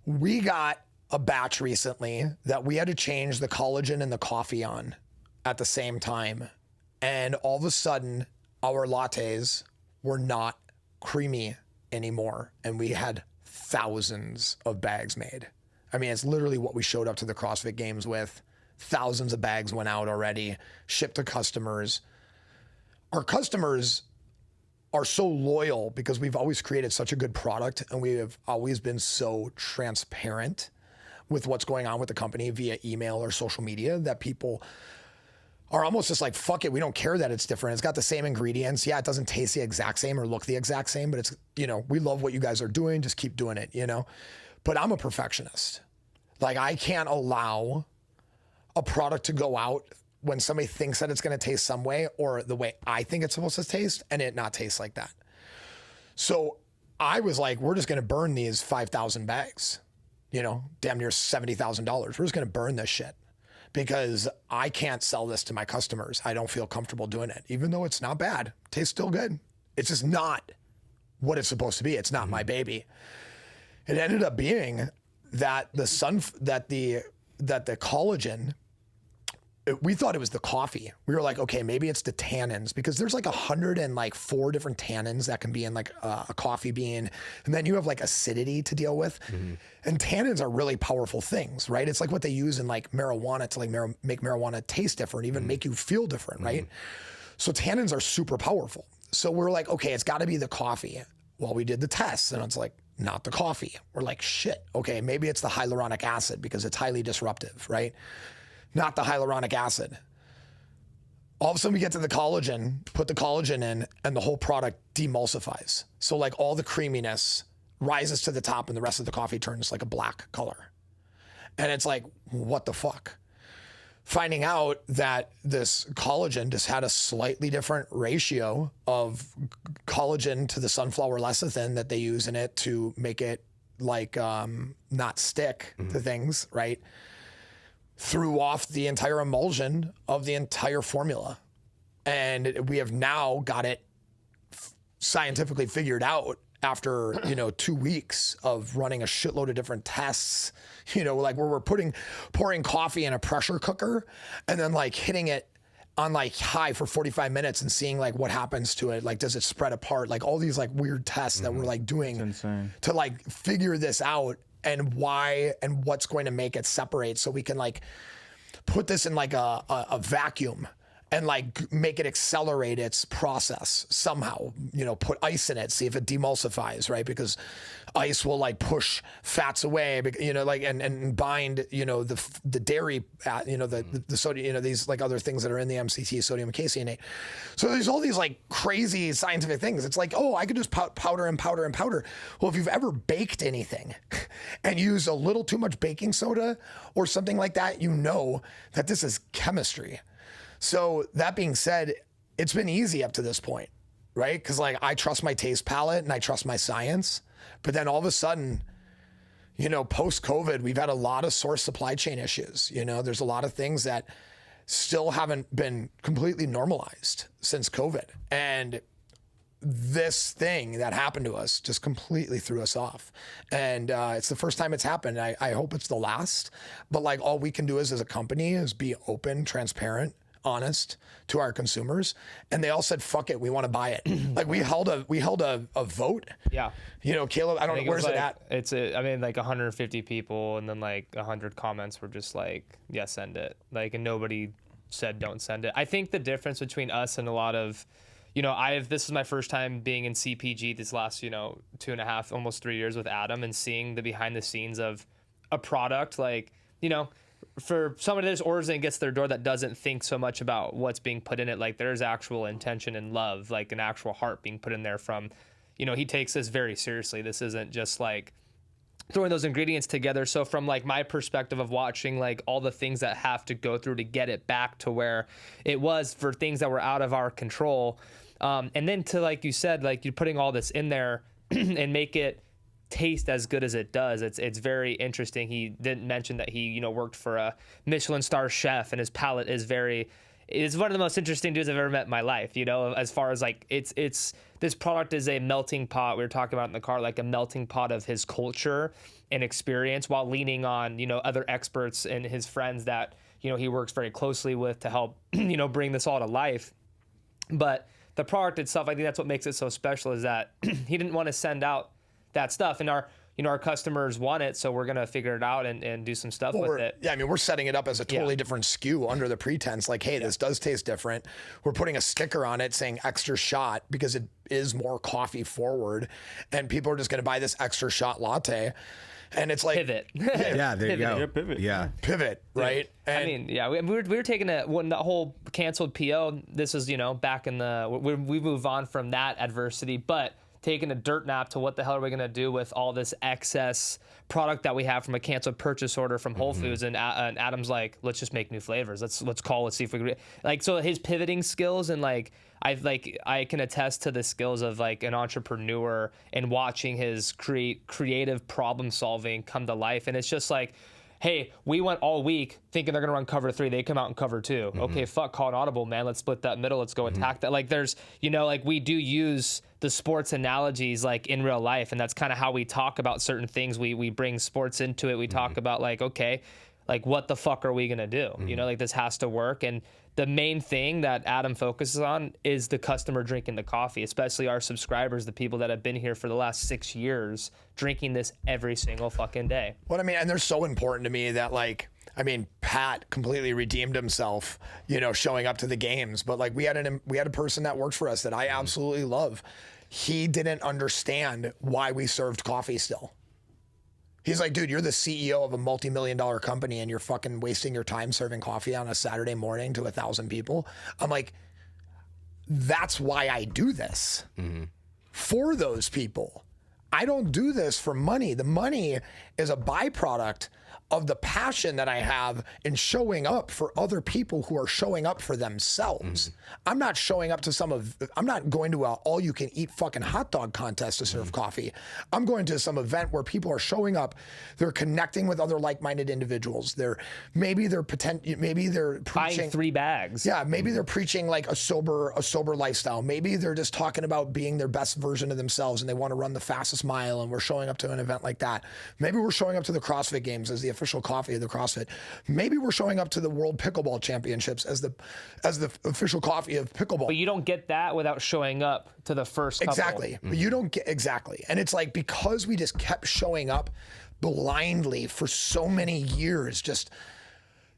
Speaker 1: we got a batch recently that we had to change the collagen and the coffee on at the same time. And all of a sudden our lattes were not creamy anymore. And we had thousands of bags made. I mean, it's literally what we showed up to the CrossFit Games with. Thousands of bags went out already, shipped to customers. Our customers are so loyal because we've always created such a good product, and we have always been so transparent with what's going on with the company via email or social media, that people are almost just like, fuck it, we don't care that it's different. It's got the same ingredients. Yeah, it doesn't taste the exact same or look the exact same, but it's, you know, we love what you guys are doing. Just keep doing it, you know? But I'm a perfectionist. Like I can't allow a product to go out when somebody thinks that it's going to taste some way or the way I think it's supposed to taste, and it not taste like that. So I was like, we're just going to burn these 5,000 bags, you know, damn near $70,000. We're just going to burn this shit, because I can't sell this to my customers. I don't feel comfortable doing it, even though it's not bad. Tastes still good. It's just not what it's supposed to be. It's not my baby. It ended up being that the collagen we thought it was the coffee. We were like, okay, maybe it's the tannins, because there's like 104 different tannins that can be in like a coffee bean. And then you have like acidity to deal with. And tannins are really powerful things, right? It's like what they use in like marijuana to like make marijuana taste different, even make you feel different, right? So tannins are super powerful. So we're like, okay, it's got to be the coffee. Well, we did the tests and it's like, not the coffee. We're like, shit, okay, maybe it's the hyaluronic acid because it's highly disruptive, right? Not the hyaluronic acid. All of a sudden we get to the collagen, put the collagen in, and the whole product demulsifies. So like all the creaminess rises to the top and the rest of the coffee turns like a black color. And it's like, what the fuck? Finding out that this collagen just had a slightly different ratio of collagen to the sunflower lecithin that they use in it to make it like not stick to things, right? Threw off the entire emulsion of the entire formula. And we have now got it scientifically figured out after, 2 weeks of running a shitload of different tests, like where we're pouring coffee in a pressure cooker and then like hitting it on like high for 45 minutes and seeing like what happens to it. Like, does it spread apart? Like all these like weird tests that we're like doing to like figure this out and why and what's going to make it separate, so we can like put this in like a vacuum and like make it accelerate its process somehow, put ice in it, see if it demulsifies, right? Because ice will like push fats away, like, and bind, the dairy, the sodium, these like other things that are in the MCT, sodium caseinate. So there's all these like crazy scientific things. It's like, oh, I could just powder and powder and powder. Well, if you've ever baked anything and used a little too much baking soda or something like that, that this is chemistry. So that being said, it's been easy up to this point, right? Because like I trust my taste palette and I trust my science. But then all of a sudden, post-COVID, we've had a lot of source supply chain issues. There's a lot of things that still haven't been completely normalized since COVID. And this thing that happened to us just completely threw us off. And it's the first time it's happened. I hope it's the last. But like all we can do as a company is be open, transparent, honest to our consumers, and they all said, fuck it, we want to buy it. Like we held a vote.
Speaker 3: Yeah.
Speaker 1: Kaleb, I don't know, where's it at?
Speaker 3: It's like 150 people, and then like 100 comments were just like, yeah, send it. Like, and nobody said don't send it. I think the difference between us and a lot of, this is my first time being in CPG this last, 2.5, almost 3 years with Adam, and seeing the behind the scenes of a product, like, for somebody that just orders and gets their door that doesn't think so much about what's being put in it, like there's actual intention and love, like an actual heart being put in there from, he takes this very seriously. This isn't just like throwing those ingredients together. So from like my perspective of watching like all the things that have to go through to get it back to where it was for things that were out of our control. And then to, like you said, like you're putting all this in there and make it taste as good as it does. It's very interesting. He didn't mention that he worked for a Michelin star chef, and his palate is one of the most interesting dudes I've ever met in my life. As far as like it's this product is a melting pot. We were talking about in the car, like a melting pot of his culture and experience, while leaning on other experts and his friends that he works very closely with to help bring this all to life. But the product itself, I think that's what makes it so special, is that he didn't want to send out that stuff, and our customers want it, so we're gonna figure it out and do some stuff with it.
Speaker 1: Yeah, I mean, we're setting it up as a totally different SKU under the pretense, like, hey, this does taste different. We're putting a sticker on it saying extra shot because it is more coffee forward, and people are just gonna buy this extra shot latte. And it's like
Speaker 3: pivot.
Speaker 2: Yeah, there you go.
Speaker 4: Yeah, pivot.
Speaker 2: Yeah,
Speaker 1: pivot, right?
Speaker 3: And I mean, yeah, we were taking when the whole canceled PO. This is back in we move on from that adversity, but taking a dirt nap to what the hell are we going to do with all this excess product that we have from a canceled purchase order from Whole Foods. And Adam's like, let's just make new flavors. Let's see if we can like, so his pivoting skills, and like I can attest to the skills of like an entrepreneur and watching his creative problem solving come to life. And it's just like, hey, we went all week thinking they're going to run cover 3. They come out in cover 2. Okay, fuck, call an audible, man. Let's split that middle. Let's go attack that. Like there's, like we do use the sports analogies like in real life. And that's kind of how we talk about certain things. We bring sports into it. We talk about like, okay, like, what the fuck are we going to do? You know, like, this has to work. And the main thing that Adam focuses on is the customer drinking the coffee, especially our subscribers, the people that have been here for the last 6 years, drinking this every single fucking day.
Speaker 1: Well, I mean, and they're so important to me that, like, I mean, Pat completely redeemed himself, you know, showing up to the games. But like, we had a person that worked for us that I absolutely love. He didn't understand why we served coffee still. He's like, dude, you're the CEO of a multi-million-dollar company and you're fucking wasting your time serving coffee on a Saturday morning to 1,000 people. I'm like, that's why I do this. For those people. I don't do this for money. The money is a byproduct of the passion that I have in showing up for other people who are showing up for themselves. I'm not showing up to I'm not going to a all-you-can-eat fucking hot dog contest to serve coffee. I'm going to some event where people are showing up, they're connecting with other like-minded individuals. Maybe they're preaching
Speaker 3: Buying 3 bags.
Speaker 1: Yeah, maybe they're preaching like a sober lifestyle. Maybe they're just talking about being their best version of themselves and they want to run the fastest mile, and we're showing up to an event like that. Maybe we're showing up to the CrossFit Games as the official coffee of the CrossFit. Maybe we're showing up to the World Pickleball Championships as the official coffee of pickleball.
Speaker 3: But you don't get that without showing up to the first couple.
Speaker 1: Exactly. But you don't get and it's like, because we just kept showing up blindly for so many years, just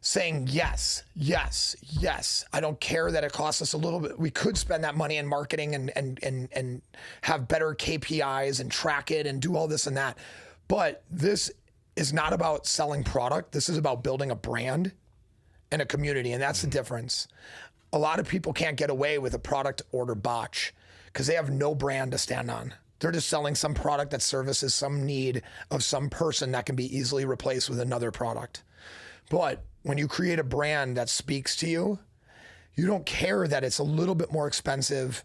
Speaker 1: saying yes, yes, yes. I don't care that it costs us a little bit. We could spend that money in marketing and have better KPIs and track it and do all this and that. But this is not about selling product. This is about building a brand and a community, and that's the difference. A lot of people can't get away with a product order botch because they have no brand to stand on. They're just selling some product that services some need of some person that can be easily replaced with another product. But when you create a brand that speaks to you, you don't care that it's a little bit more expensive,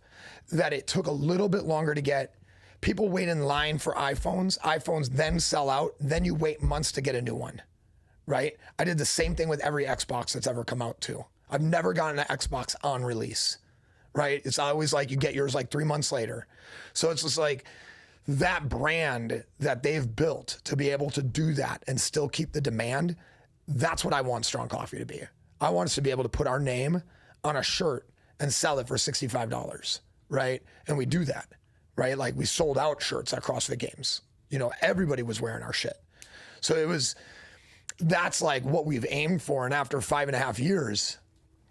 Speaker 1: that it took a little bit longer to get. People wait in line for iPhones. iPhones then sell out. Then you wait months to get a new one, right? I did the same thing with every Xbox that's ever come out too. I've never gotten an Xbox on release, right? It's always like you get yours like 3 months later. So it's just like that brand that they've built to be able to do that and still keep the demand. That's what I want Strong Coffee to be. I want us to be able to put our name on a shirt and sell it for $65, right? And we do that. Right? Like, we sold out shirts at CrossFit Games. You know, everybody was wearing our shit. So that's like what we've aimed for. And after 5.5 years,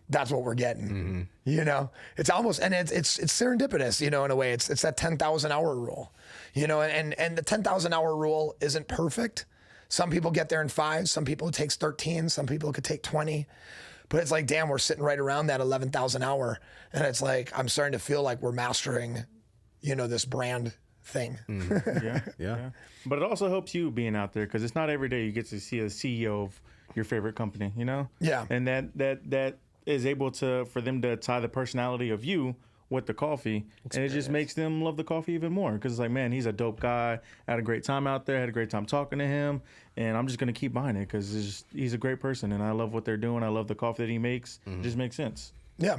Speaker 1: that's what we're getting. You know, it's almost, and it's serendipitous, you know, in a way. It's that 10,000 hour rule, you know, and the 10,000 hour rule isn't perfect. Some people get there in 5, some people it takes 13, some people it could take 20. But it's like, damn, we're sitting right around that 11,000 hour. And it's like, I'm starting to feel like we're mastering, you know, this brand thing.
Speaker 4: Yeah. But it also helps you being out there, because it's not every day you get to see a CEO of your favorite company, you know?
Speaker 1: Yeah.
Speaker 4: And that is able for them to tie the personality of you with the coffee. And it just makes them love the coffee even more, because it's like, man, he's a dope guy. I had a great time out there. I had a great time talking to him. And I'm just going to keep buying it because he's a great person. And I love what they're doing. I love the coffee that he makes. It just makes sense.
Speaker 1: Yeah.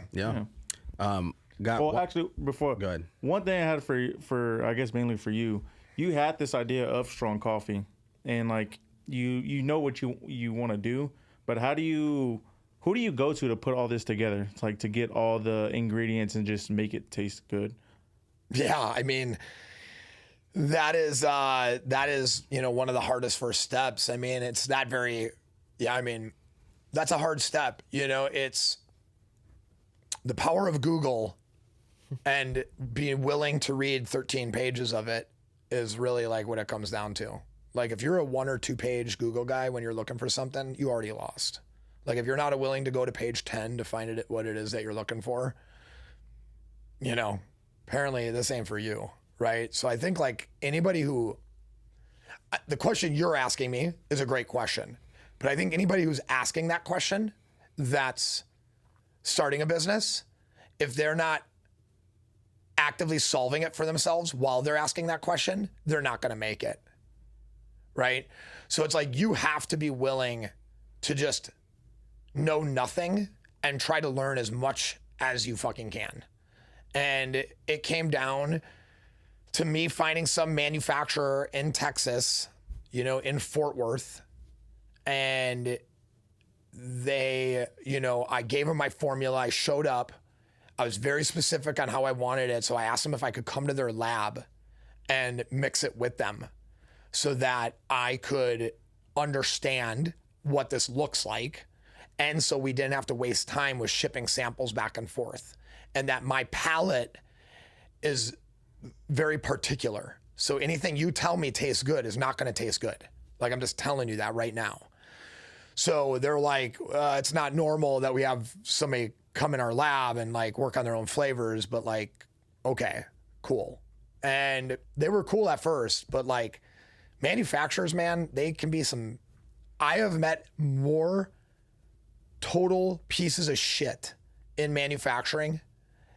Speaker 4: Actually, go ahead. One thing I had for I guess mainly for you, you had this idea of Strong Coffee, and like you know what you want to do, but who do you go to put all this together? It's like to get all the ingredients and just make it taste good.
Speaker 1: Yeah, I mean, that is you know, one of the hardest first steps. I mean, it's that I mean, that's a hard step. You know, it's the power of Google. And being willing to read 13 pages of it is really like what it comes down to. Like, if you're a 1 or 2 page Google guy when you're looking for something, you already lost. Like, if you're not willing to go to page 10 to find what it is that you're looking for, you know, apparently this ain't for you, right? So I think like anybody the question you're asking me is a great question, but I think anybody who's asking that question that's starting a business, if they're not actively solving it for themselves while they're asking that question, they're not going to make it, right? So it's like you have to be willing to just know nothing and try to learn as much as you fucking can. And it came down to me finding some manufacturer in Texas, you know, in Fort Worth, and they, I gave them my formula. I showed up. I was very specific on how I wanted it. So I asked them if I could come to their lab and mix it with them so that I could understand what this looks like. And so we didn't have to waste time with shipping samples back and forth. And that my palate is very particular. So anything you tell me tastes good is not going to taste good. Like, I'm just telling you that right now. So they're like, it's not normal that we have somebody come in our lab and like work on their own flavors, but like, okay, cool. And they were cool at first, but like manufacturers, man, they can be some, I have met more total pieces of shit in manufacturing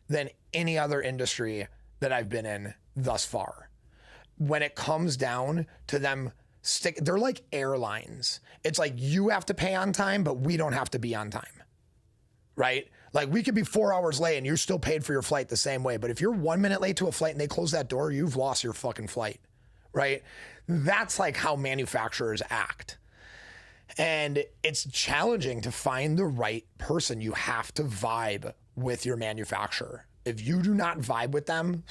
Speaker 1: than any other industry that I've been in thus far. When it comes down to them they're like airlines. It's like you have to pay on time, but we don't have to be on time, right? Like we could be 4 hours late and you're still paid for your flight the same way. But if you're 1 minute late to a flight and they close that door, you've lost your fucking flight, right? That's like how manufacturers act. And it's challenging to find the right person. You have to vibe with your manufacturer. If you do not vibe with them,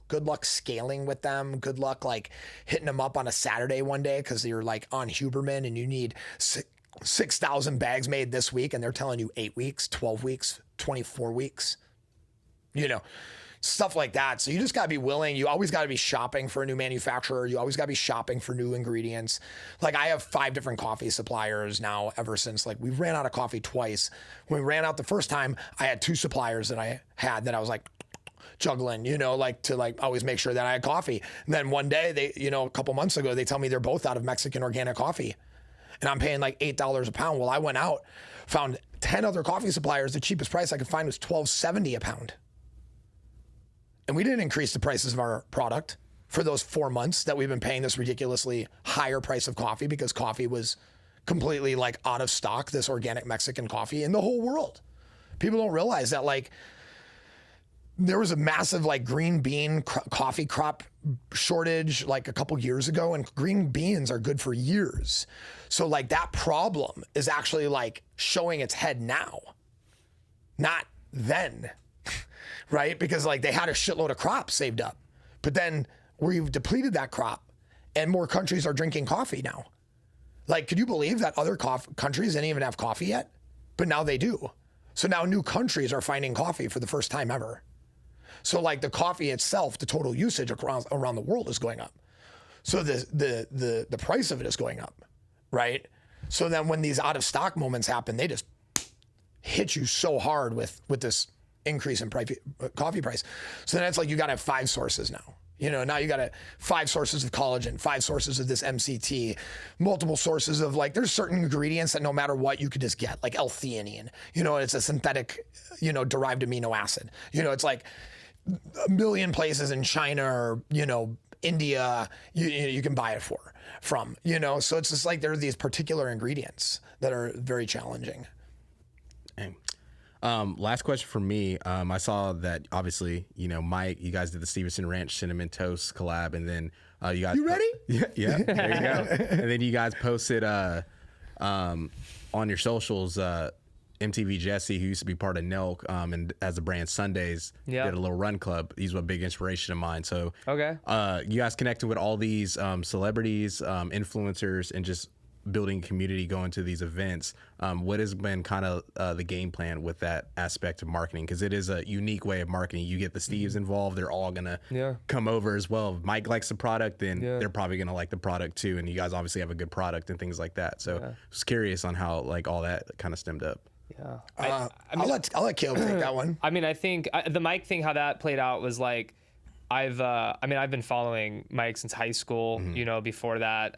Speaker 1: good luck scaling with them. Good luck like hitting them up on a Saturday one day because you're like on Huberman and you need 6,000 bags made this week and they're telling you 8 weeks, 12 weeks, 24 weeks, stuff like that. So you just got to be willing. You always got to be shopping for a new manufacturer. You always got to be shopping for new ingredients. Like I have 5 different coffee suppliers now ever since like we ran out of coffee twice. When we ran out the first time, I had 2 suppliers that I had that I was like juggling, to always make sure that I had coffee. And then one day they, a couple months ago, they tell me they're both out of Mexican organic coffee and I'm paying like $8 a pound. Well, I went out, found 10 other coffee suppliers. The cheapest price I could find was $12.70 a pound. And we didn't increase the prices of our product for those 4 months that we've been paying this ridiculously higher price of coffee because coffee was completely like out of stock, this organic Mexican coffee in the whole world. People don't realize that like there was a massive like green bean coffee crop shortage like a couple years ago, and green beans are good for years. So like that problem is actually like showing its head now, not then. Right? Because like they had a shitload of crops saved up, but then we've depleted that crop and more countries are drinking coffee now. Like, could you believe that other countries didn't even have coffee yet? But now they do. So now new countries are finding coffee for the first time ever. So like the coffee itself, the total usage around the world is going up. So the price of it is going up, right? So then when these out of stock moments happen, they just hit you so hard with this increase in coffee price. So then it's like you got to have 5 sources now. Now you got 5 sources of collagen, 5 sources of this MCT, multiple sources of like, there's certain ingredients that no matter what you could just get, like L-theanine. It's a synthetic, derived amino acid. It's like a million places in China or, India, you can buy it from. So it's just like there are these particular ingredients that are very challenging.
Speaker 2: Dang. Last question for me. I saw that obviously, Mike, you guys did the Stevenson Ranch Cinnamon Toast collab, and then you guys.
Speaker 1: You ready?
Speaker 2: Yeah, there you go. And then you guys posted on your socials, MTV Jesse, who used to be part of Nelk, and as the brand Sundays, did a little run club. He's a big inspiration of mine. So,
Speaker 3: okay,
Speaker 2: you guys connected with all these celebrities, influencers, and just building community, going to these events. What has been kind of the game plan with that aspect of marketing? Because it is a unique way of marketing. You get the Steves involved, they're all gonna come over as well. If Mike likes the product, then they're probably gonna like the product too, and you guys obviously have a good product and things like that. So I was curious on how like all that kind of stemmed up.
Speaker 1: I'll let Kaleb take that one.
Speaker 3: I mean, I think the Mike thing, how that played out was like, I've been following Mike since high school, before that.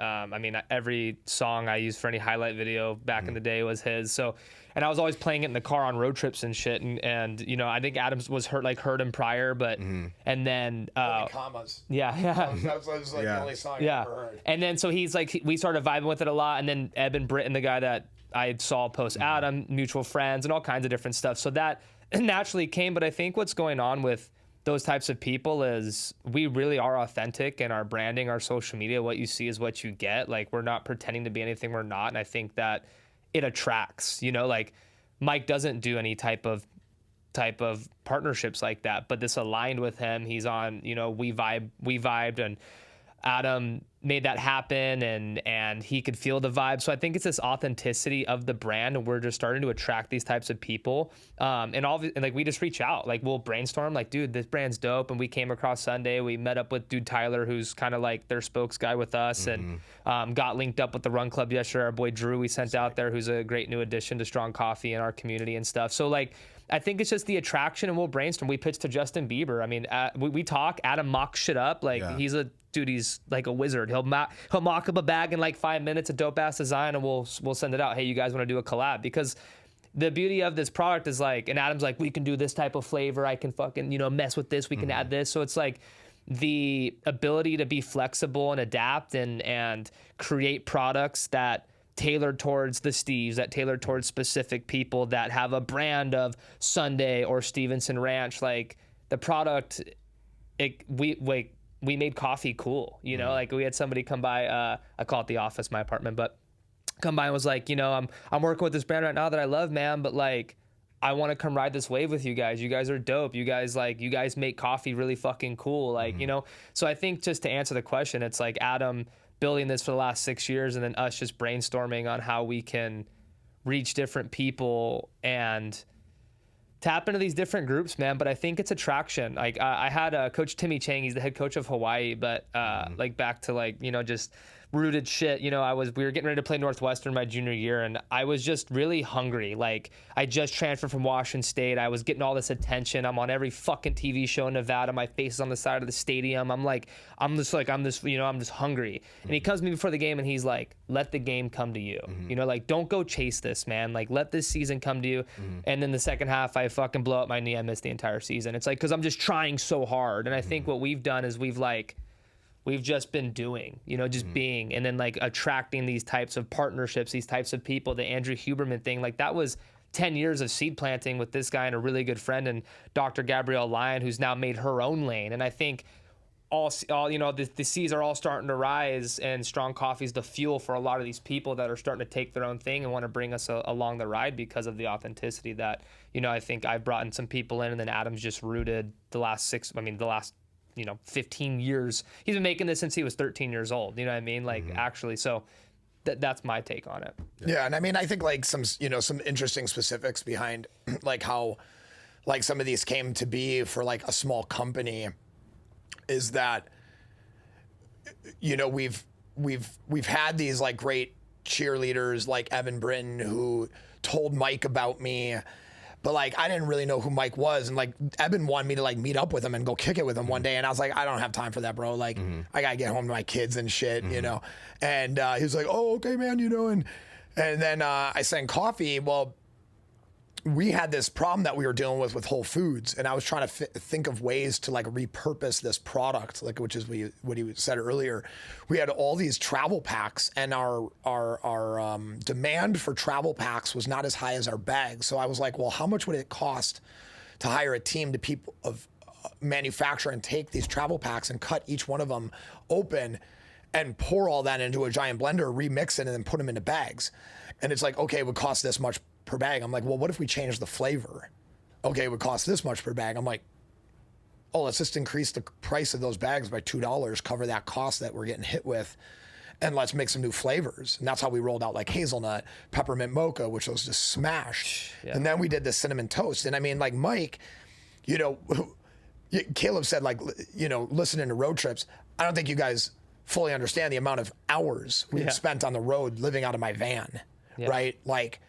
Speaker 3: Every song I used for any highlight video back in the day was his. So, and I was always playing it in the car on road trips and shit. And I think Adams heard him prior, but, and then,
Speaker 1: commas.
Speaker 3: Yeah.
Speaker 1: That was like the only song I ever heard.
Speaker 3: And then, so he's like, we started vibing with it a lot. And then Eb and Britton, the guy that I saw post Adam, mutual friends and all kinds of different stuff. So that naturally came. But I think what's going on with those types of people is we really are authentic in our branding, our social media. What you see is what you get. Like, we're not pretending to be anything we're not. And I think that it attracts, you know, like Mike doesn't do any type of partnerships like that, but this aligned with him. He's on, you know, we vibed, and Adam made that happen, and he could feel the vibe. So I think it's this authenticity of the brand, and we're just starting to attract these types of people. And like we just reach out, like we'll brainstorm, like, dude, this brand's dope. And we came across Sunday. We met up with dude Tyler, who's kind of like their spokes guy with us, and got linked up with the Run Club yesterday. Our boy Drew, we sent out there, who's a great new addition to Strong Coffee in our community and stuff. So like, I think it's just the attraction, and we'll brainstorm. We pitched to Justin Bieber. I mean, we talk. Adam mocks shit up. Like he's like a wizard. He'll mock up a bag in like 5 minutes, a dope ass design, and we'll send it out. Hey, you guys want to do a collab? Because the beauty of this product is like, and Adam's like, we can do this type of flavor. I can fucking, you know, mess with this. We can add this. So it's like the ability to be flexible and adapt and create products that tailored towards the Steves, that tailored towards specific people that have a brand of Sunday or Stevenson Ranch. Like the product, we made coffee cool, you know, like we had somebody come by, I call it the office, my apartment, but come by and was like, you know, I'm working with this brand right now that I love, man, but like, I want to come ride this wave with you guys. You guys are dope. You guys make coffee really fucking cool. Like, you know, so I think just to answer the question, it's like Adam building this for the last 6 years, and then us just brainstorming on how we can reach different people and tap into these different groups, man. But I think it's attraction. Like I had Coach Timmy Chang, he's the head coach of Hawaii, but like back to like, you know, just rooted shit. You know, we were getting ready to play Northwestern my junior year, and I was just really hungry. Like I just transferred from Washington State. I was getting all this attention. I'm on every fucking TV show in Nevada. My face is on the side of the stadium. I'm just hungry. And he comes to me before the game and he's like, let the game come to you. You know, like don't go chase this, man. Like let this season come to you. And then the second half, I fucking blow up my knee. I missed the entire season. It's like, cause I'm just trying so hard. And I think what we've done is we've just been doing, you know, just being, and then like attracting these types of partnerships, these types of people. The Andrew Huberman thing, like that was 10 years of seed planting with this guy and a really good friend, and Dr. Gabrielle Lyon, who's now made her own lane. And I think all you know, the seeds are all starting to rise, and Strong Coffee is the fuel for a lot of these people that are starting to take their own thing and want to bring us along the ride because of the authenticity that, you know, I think I've brought in some people in, and then Adam's just rooted the last 15 years. He's been making this since he was 13 years old. You know what I mean? Like actually, so that's my take on it.
Speaker 1: Yeah. And I mean, I think like some interesting specifics behind like how like some of these came to be for like a small company is that, you know, we've had these like great cheerleaders like Evan Britton who told Mike about me. But like, I didn't really know who Mike was. And like, Eben wanted me to like meet up with him and go kick it with him one day. And I was like, I don't have time for that, bro. Like, I gotta get home to my kids and shit, you know? And he was like, oh, okay, man, you know? And then I sang Coffee. Well, we had this problem that we were dealing with Whole Foods. And I was trying to think of ways to like repurpose this product, like, which is what he said earlier. We had all these travel packs, and our demand for travel packs was not as high as our bags. So I was like, well, how much would it cost to hire a team of manufacture and take these travel packs and cut each one of them open and pour all that into a giant blender, remix it, and then put them into bags? And it's like, okay, it would cost this much per bag. I'm like, well, what if we change the flavor? Okay, it would cost this much per bag. I'm like, oh, let's just increase the price of those bags by $2, cover that cost that we're getting hit with, and let's make some new flavors. And that's how we rolled out like hazelnut, peppermint mocha, which was just smashed. Yeah. And then we did the cinnamon toast. And I mean, like Mike, you know, Kaleb said, like, you know, listening to road trips, I don't think you guys fully understand the amount of hours we've spent on the road living out of my van, right? Like,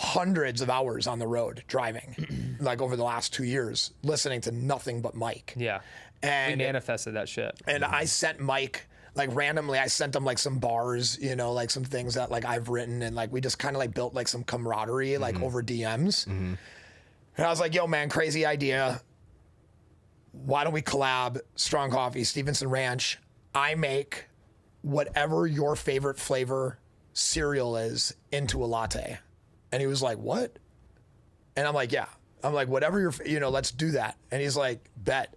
Speaker 1: hundreds of hours on the road driving, like over the last 2 years, listening to nothing but Mike. Yeah. And
Speaker 3: we manifested that shit.
Speaker 1: And I sent Mike, like randomly, I sent him like some bars, you know, like some things that like I've written, and like we just kind of like built like some camaraderie, like over DMs. And I was like, yo, man, crazy idea. Why don't we collab? Strong Coffee, Stevenson Ranch. I make whatever your favorite flavor cereal is into a latte. And he was like, what? And I'm like, yeah. I'm like, whatever let's do that. And he's like, bet.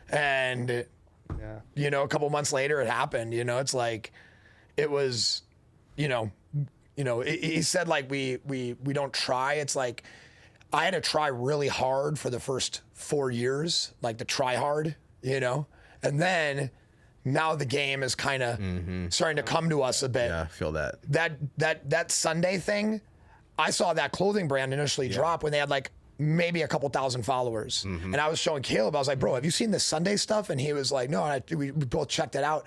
Speaker 1: And, you know, a couple months later it happened. You know, it's like, it was, you know, you know, he said like we don't try. It's like I had to try really hard for the first 4 years, like the try hard, you know, and then now the game is kind of starting to come to us a bit.
Speaker 2: Yeah, I feel that.
Speaker 1: That Sunday thing, I saw that clothing brand initially drop when they had like maybe a couple thousand followers. And I was showing Kaleb, I was like, bro, have you seen this Sunday stuff? And he was like, no, and we both checked it out.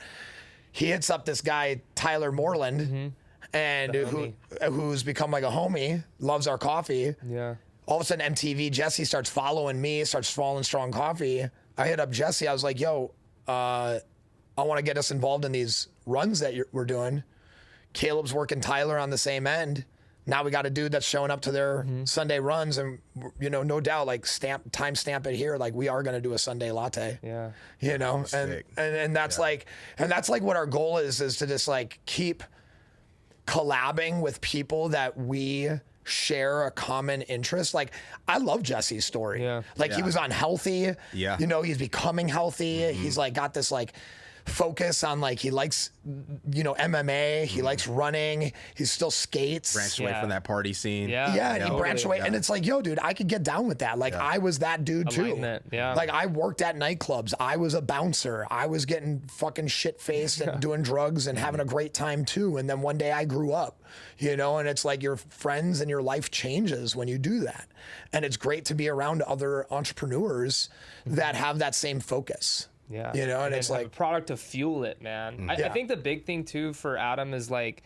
Speaker 1: He hits up this guy, Tyler Moreland, and who's become like a homie, loves our coffee.
Speaker 3: Yeah.
Speaker 1: All of a sudden, MTV, Jesse starts following me, starts following Strong Coffee. I hit up Jesse. I was like, yo, I want to get us involved in these runs that we're doing. Kaleb's working Tyler on the same end. Now we got a dude that's showing up to their Sunday runs, and you know, no doubt, like time stamp it here. Like we are going to do a Sunday latte.
Speaker 3: Yeah.
Speaker 1: You know, and that's like, and that's like what our goal is to just like keep collabing with people that we share a common interest. Like I love Jesse's story.
Speaker 3: Yeah.
Speaker 1: Like he was unhealthy.
Speaker 2: Yeah.
Speaker 1: You know, he's becoming healthy. He's like got this like focus on like he likes, you know, MMA. He likes running. He still skates.
Speaker 2: Branched away from that party scene.
Speaker 1: Yeah, and he branched away, and it's like, yo, dude, I could get down with that. Like, I was that dude too.
Speaker 3: Alignment, yeah.
Speaker 1: Like, I worked at nightclubs. I was a bouncer. I was getting fucking shit faced and doing drugs and having a great time too. And then one day I grew up, you know, and it's like your friends and your life changes when you do that. And it's great to be around other entrepreneurs that have that same focus.
Speaker 3: Yeah.
Speaker 1: You know, and it's like
Speaker 3: a product to fuel it, man. I think the big thing too for Adam is like,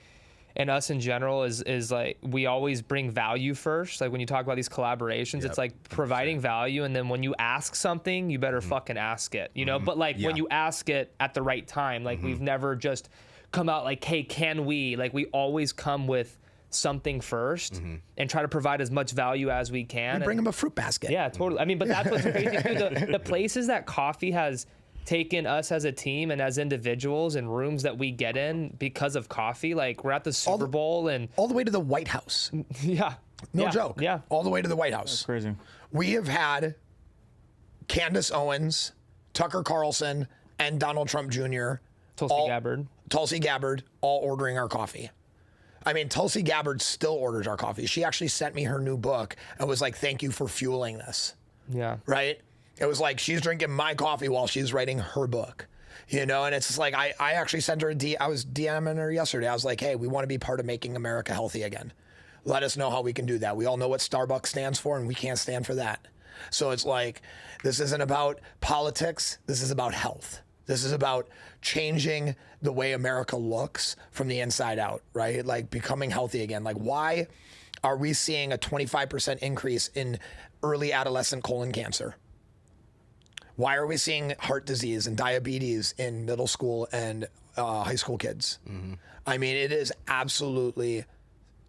Speaker 3: and us in general is like, we always bring value first. Like when you talk about these collaborations, it's like providing value. And then when you ask something, you better fucking ask it, you know? But like when you ask it at the right time, like we've never just come out like, hey, can we? Like we always come with something first and try to provide as much value as we can.
Speaker 1: we bring them a fruit basket.
Speaker 3: Yeah, totally. I mean, but that's what's crazy too. The places that coffee has taken us as a team and as individuals in rooms that we get in because of coffee. Like we're at the Super Bowl and
Speaker 1: all the way to the White House. No joke.
Speaker 3: Yeah.
Speaker 1: All the way to the White House.
Speaker 4: That's crazy.
Speaker 1: We have had Candace Owens, Tucker Carlson, and Donald Trump Jr. Tulsi Gabbard, all ordering our coffee. I mean, Tulsi Gabbard still orders our coffee. She actually sent me her new book and was like, thank you for fueling this.
Speaker 3: Yeah.
Speaker 1: Right? It was like she's drinking my coffee while she's writing her book, you know? And it's just like, I actually sent her I was DMing her yesterday. I was like, hey, we want to be part of making America healthy again. Let us know how we can do that. We all know what Starbucks stands for, and we can't stand for that. So it's like, this isn't about politics. This is about health. This is about changing the way America looks from the inside out, right? Like becoming healthy again. Like why are we seeing a 25% increase in early adolescent colon cancer? Why are we seeing heart disease and diabetes in middle school and high school kids? I mean, it is absolutely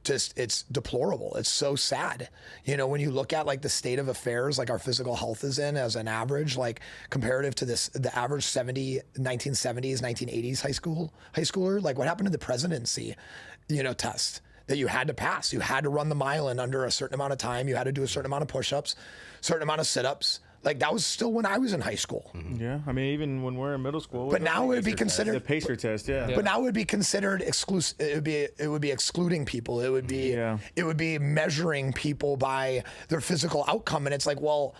Speaker 1: just, it's deplorable. It's so sad. You know, when you look at like the state of affairs, like our physical health is in as an average, like comparative to the average 1970s, 1980s high schooler, like what happened to the presidency, you know, test that you had to pass. You had to run the mile in under a certain amount of time. You had to do a certain amount of push-ups, certain amount of sit-ups. Like that was still when I was in high school.
Speaker 4: Yeah, I mean, even when we're in middle school.
Speaker 1: But now it would be considered
Speaker 4: the pacer test. Yeah.
Speaker 1: But now it would be considered exclusive. It would be excluding people. It would be measuring people by their physical outcome. And it's like, well,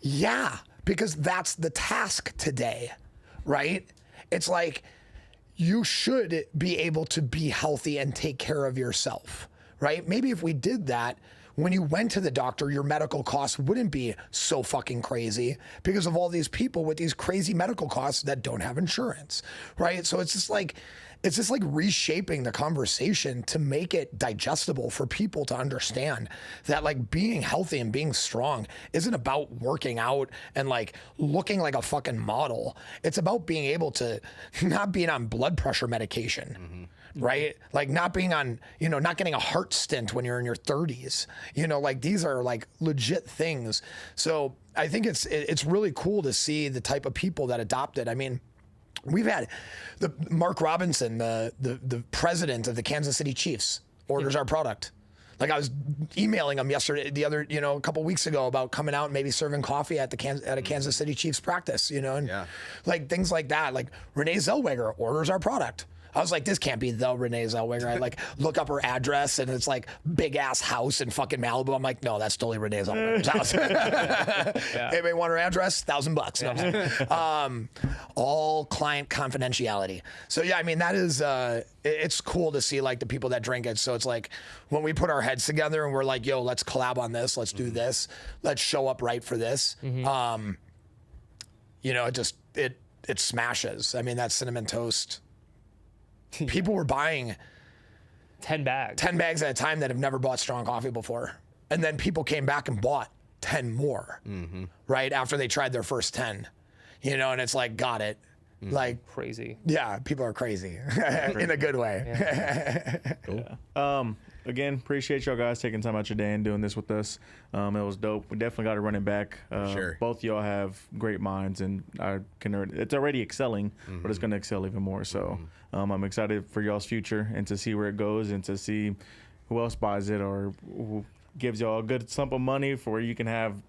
Speaker 1: yeah, because that's the task today, right? It's like you should be able to be healthy and take care of yourself, right? Maybe if we did that, when you went to the doctor, your medical costs wouldn't be so fucking crazy because of all these people with these crazy medical costs that don't have insurance, right? So it's just like reshaping the conversation to make it digestible for people to understand that like being healthy and being strong isn't about working out and like looking like a fucking model. It's about being able to not being on blood pressure medication. Right? Like not being on, you know, not getting a heart stent when you're in your 30s, you know, like these are like legit things. So I think it's really cool to see the type of people that adopt it. I mean, we've had Mark Robinson, the president of the Kansas City Chiefs, orders our product. Like I was emailing him a couple weeks ago about coming out and maybe serving coffee at a Kansas City Chiefs practice, you know, and like things like that. Like Renee Zellweger orders our product. I was like, this can't be the Renee Zellweger. I like look up her address and it's like big ass house in fucking Malibu. I'm like, no, that's totally Renee Zellweger's house. Anybody want her address? $1,000. No, I'm saying. All client confidentiality. So yeah, I mean, that is, it's cool to see like the people that drink it. So it's like when we put our heads together and we're like, yo, let's collab on this. Let's do this. Let's show up right for this. You know, it smashes. I mean, that cinnamon toast. People were buying
Speaker 3: 10 bags.
Speaker 1: 10 bags at a time that have never bought strong coffee before. And then people came back and bought 10 more, right? After they tried their first 10, you know, and it's like, got it. Like
Speaker 3: Crazy.
Speaker 1: Yeah, people are crazy in a good way.
Speaker 3: Yeah.
Speaker 4: Cool. Again, appreciate y'all guys taking time out your day and doing this with us. It was dope. We definitely got to run it back.
Speaker 2: Sure.
Speaker 4: Both y'all have great minds, and it's already excelling, but it's going to excel even more. So I'm excited for y'all's future and to see where it goes and to see who else buys it or who gives y'all a good sum of money for where you can have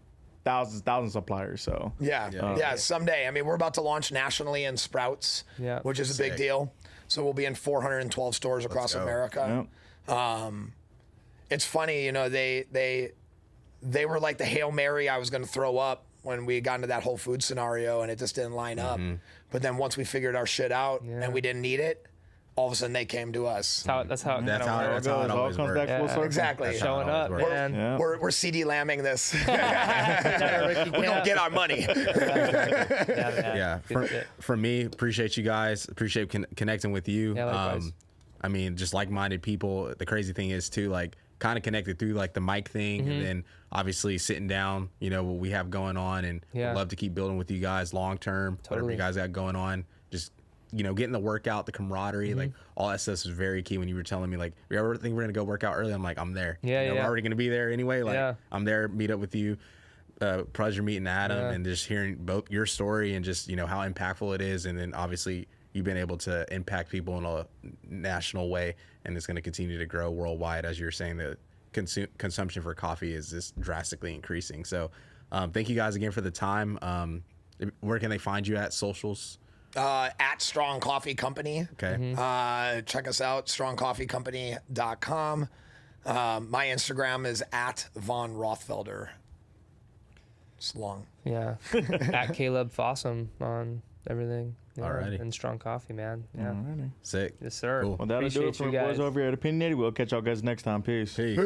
Speaker 4: thousands of suppliers. So
Speaker 1: yeah, someday. I mean, we're about to launch nationally in Sprouts, which is a big deal. So we'll be in 412 stores across America. It's funny, you know, they were like the Hail Mary I was going to throw up when we got into that Whole Food scenario, and it just didn't line up. But then once we figured our shit out and we didn't need it, all of a sudden they came to us.
Speaker 3: That's how it
Speaker 4: all comes back full circle.
Speaker 1: Exactly.
Speaker 3: Showing up, man.
Speaker 1: We're CD lambing this. We don't get our money.
Speaker 2: For me, appreciate you guys. Appreciate connecting with you.
Speaker 3: Yeah, likewise.
Speaker 2: I mean, just like-minded people. The crazy thing is too, like, kind of connected through like the mic thing, and then obviously sitting down, you know, what we have going on, and I'd love to keep building with you guys long term. Whatever you guys got going on, just, you know, getting the workout, the camaraderie, like all that stuff is very key. When you were telling me like, you ever think we're gonna go work out early? I'm like, I'm there. We're already gonna be there anyway. Like I'm there, meet up with you. Pleasure meeting Adam and just hearing both your story and just, you know, how impactful it is, and then obviously you've been able to impact people in a national way, and it's going to continue to grow worldwide. As you're saying, the consumption for coffee is just drastically increasing. So thank you guys again for the time. Where can they find you at socials?
Speaker 1: At Strong Coffee Company.
Speaker 2: Okay.
Speaker 1: Check us out, strongcoffeecompany.com. My Instagram is at Von Rothfelder. It's long.
Speaker 3: Yeah. At Kaleb Fossum on everything.
Speaker 2: Alrighty.
Speaker 3: And Strong Coffee, man. Yeah.
Speaker 4: Alrighty.
Speaker 2: Sick.
Speaker 3: Yes, sir.
Speaker 2: Cool.
Speaker 4: Well, that'll do it for the boys over here at Opinionated. We'll catch y'all guys next time. Peace.
Speaker 1: Peace.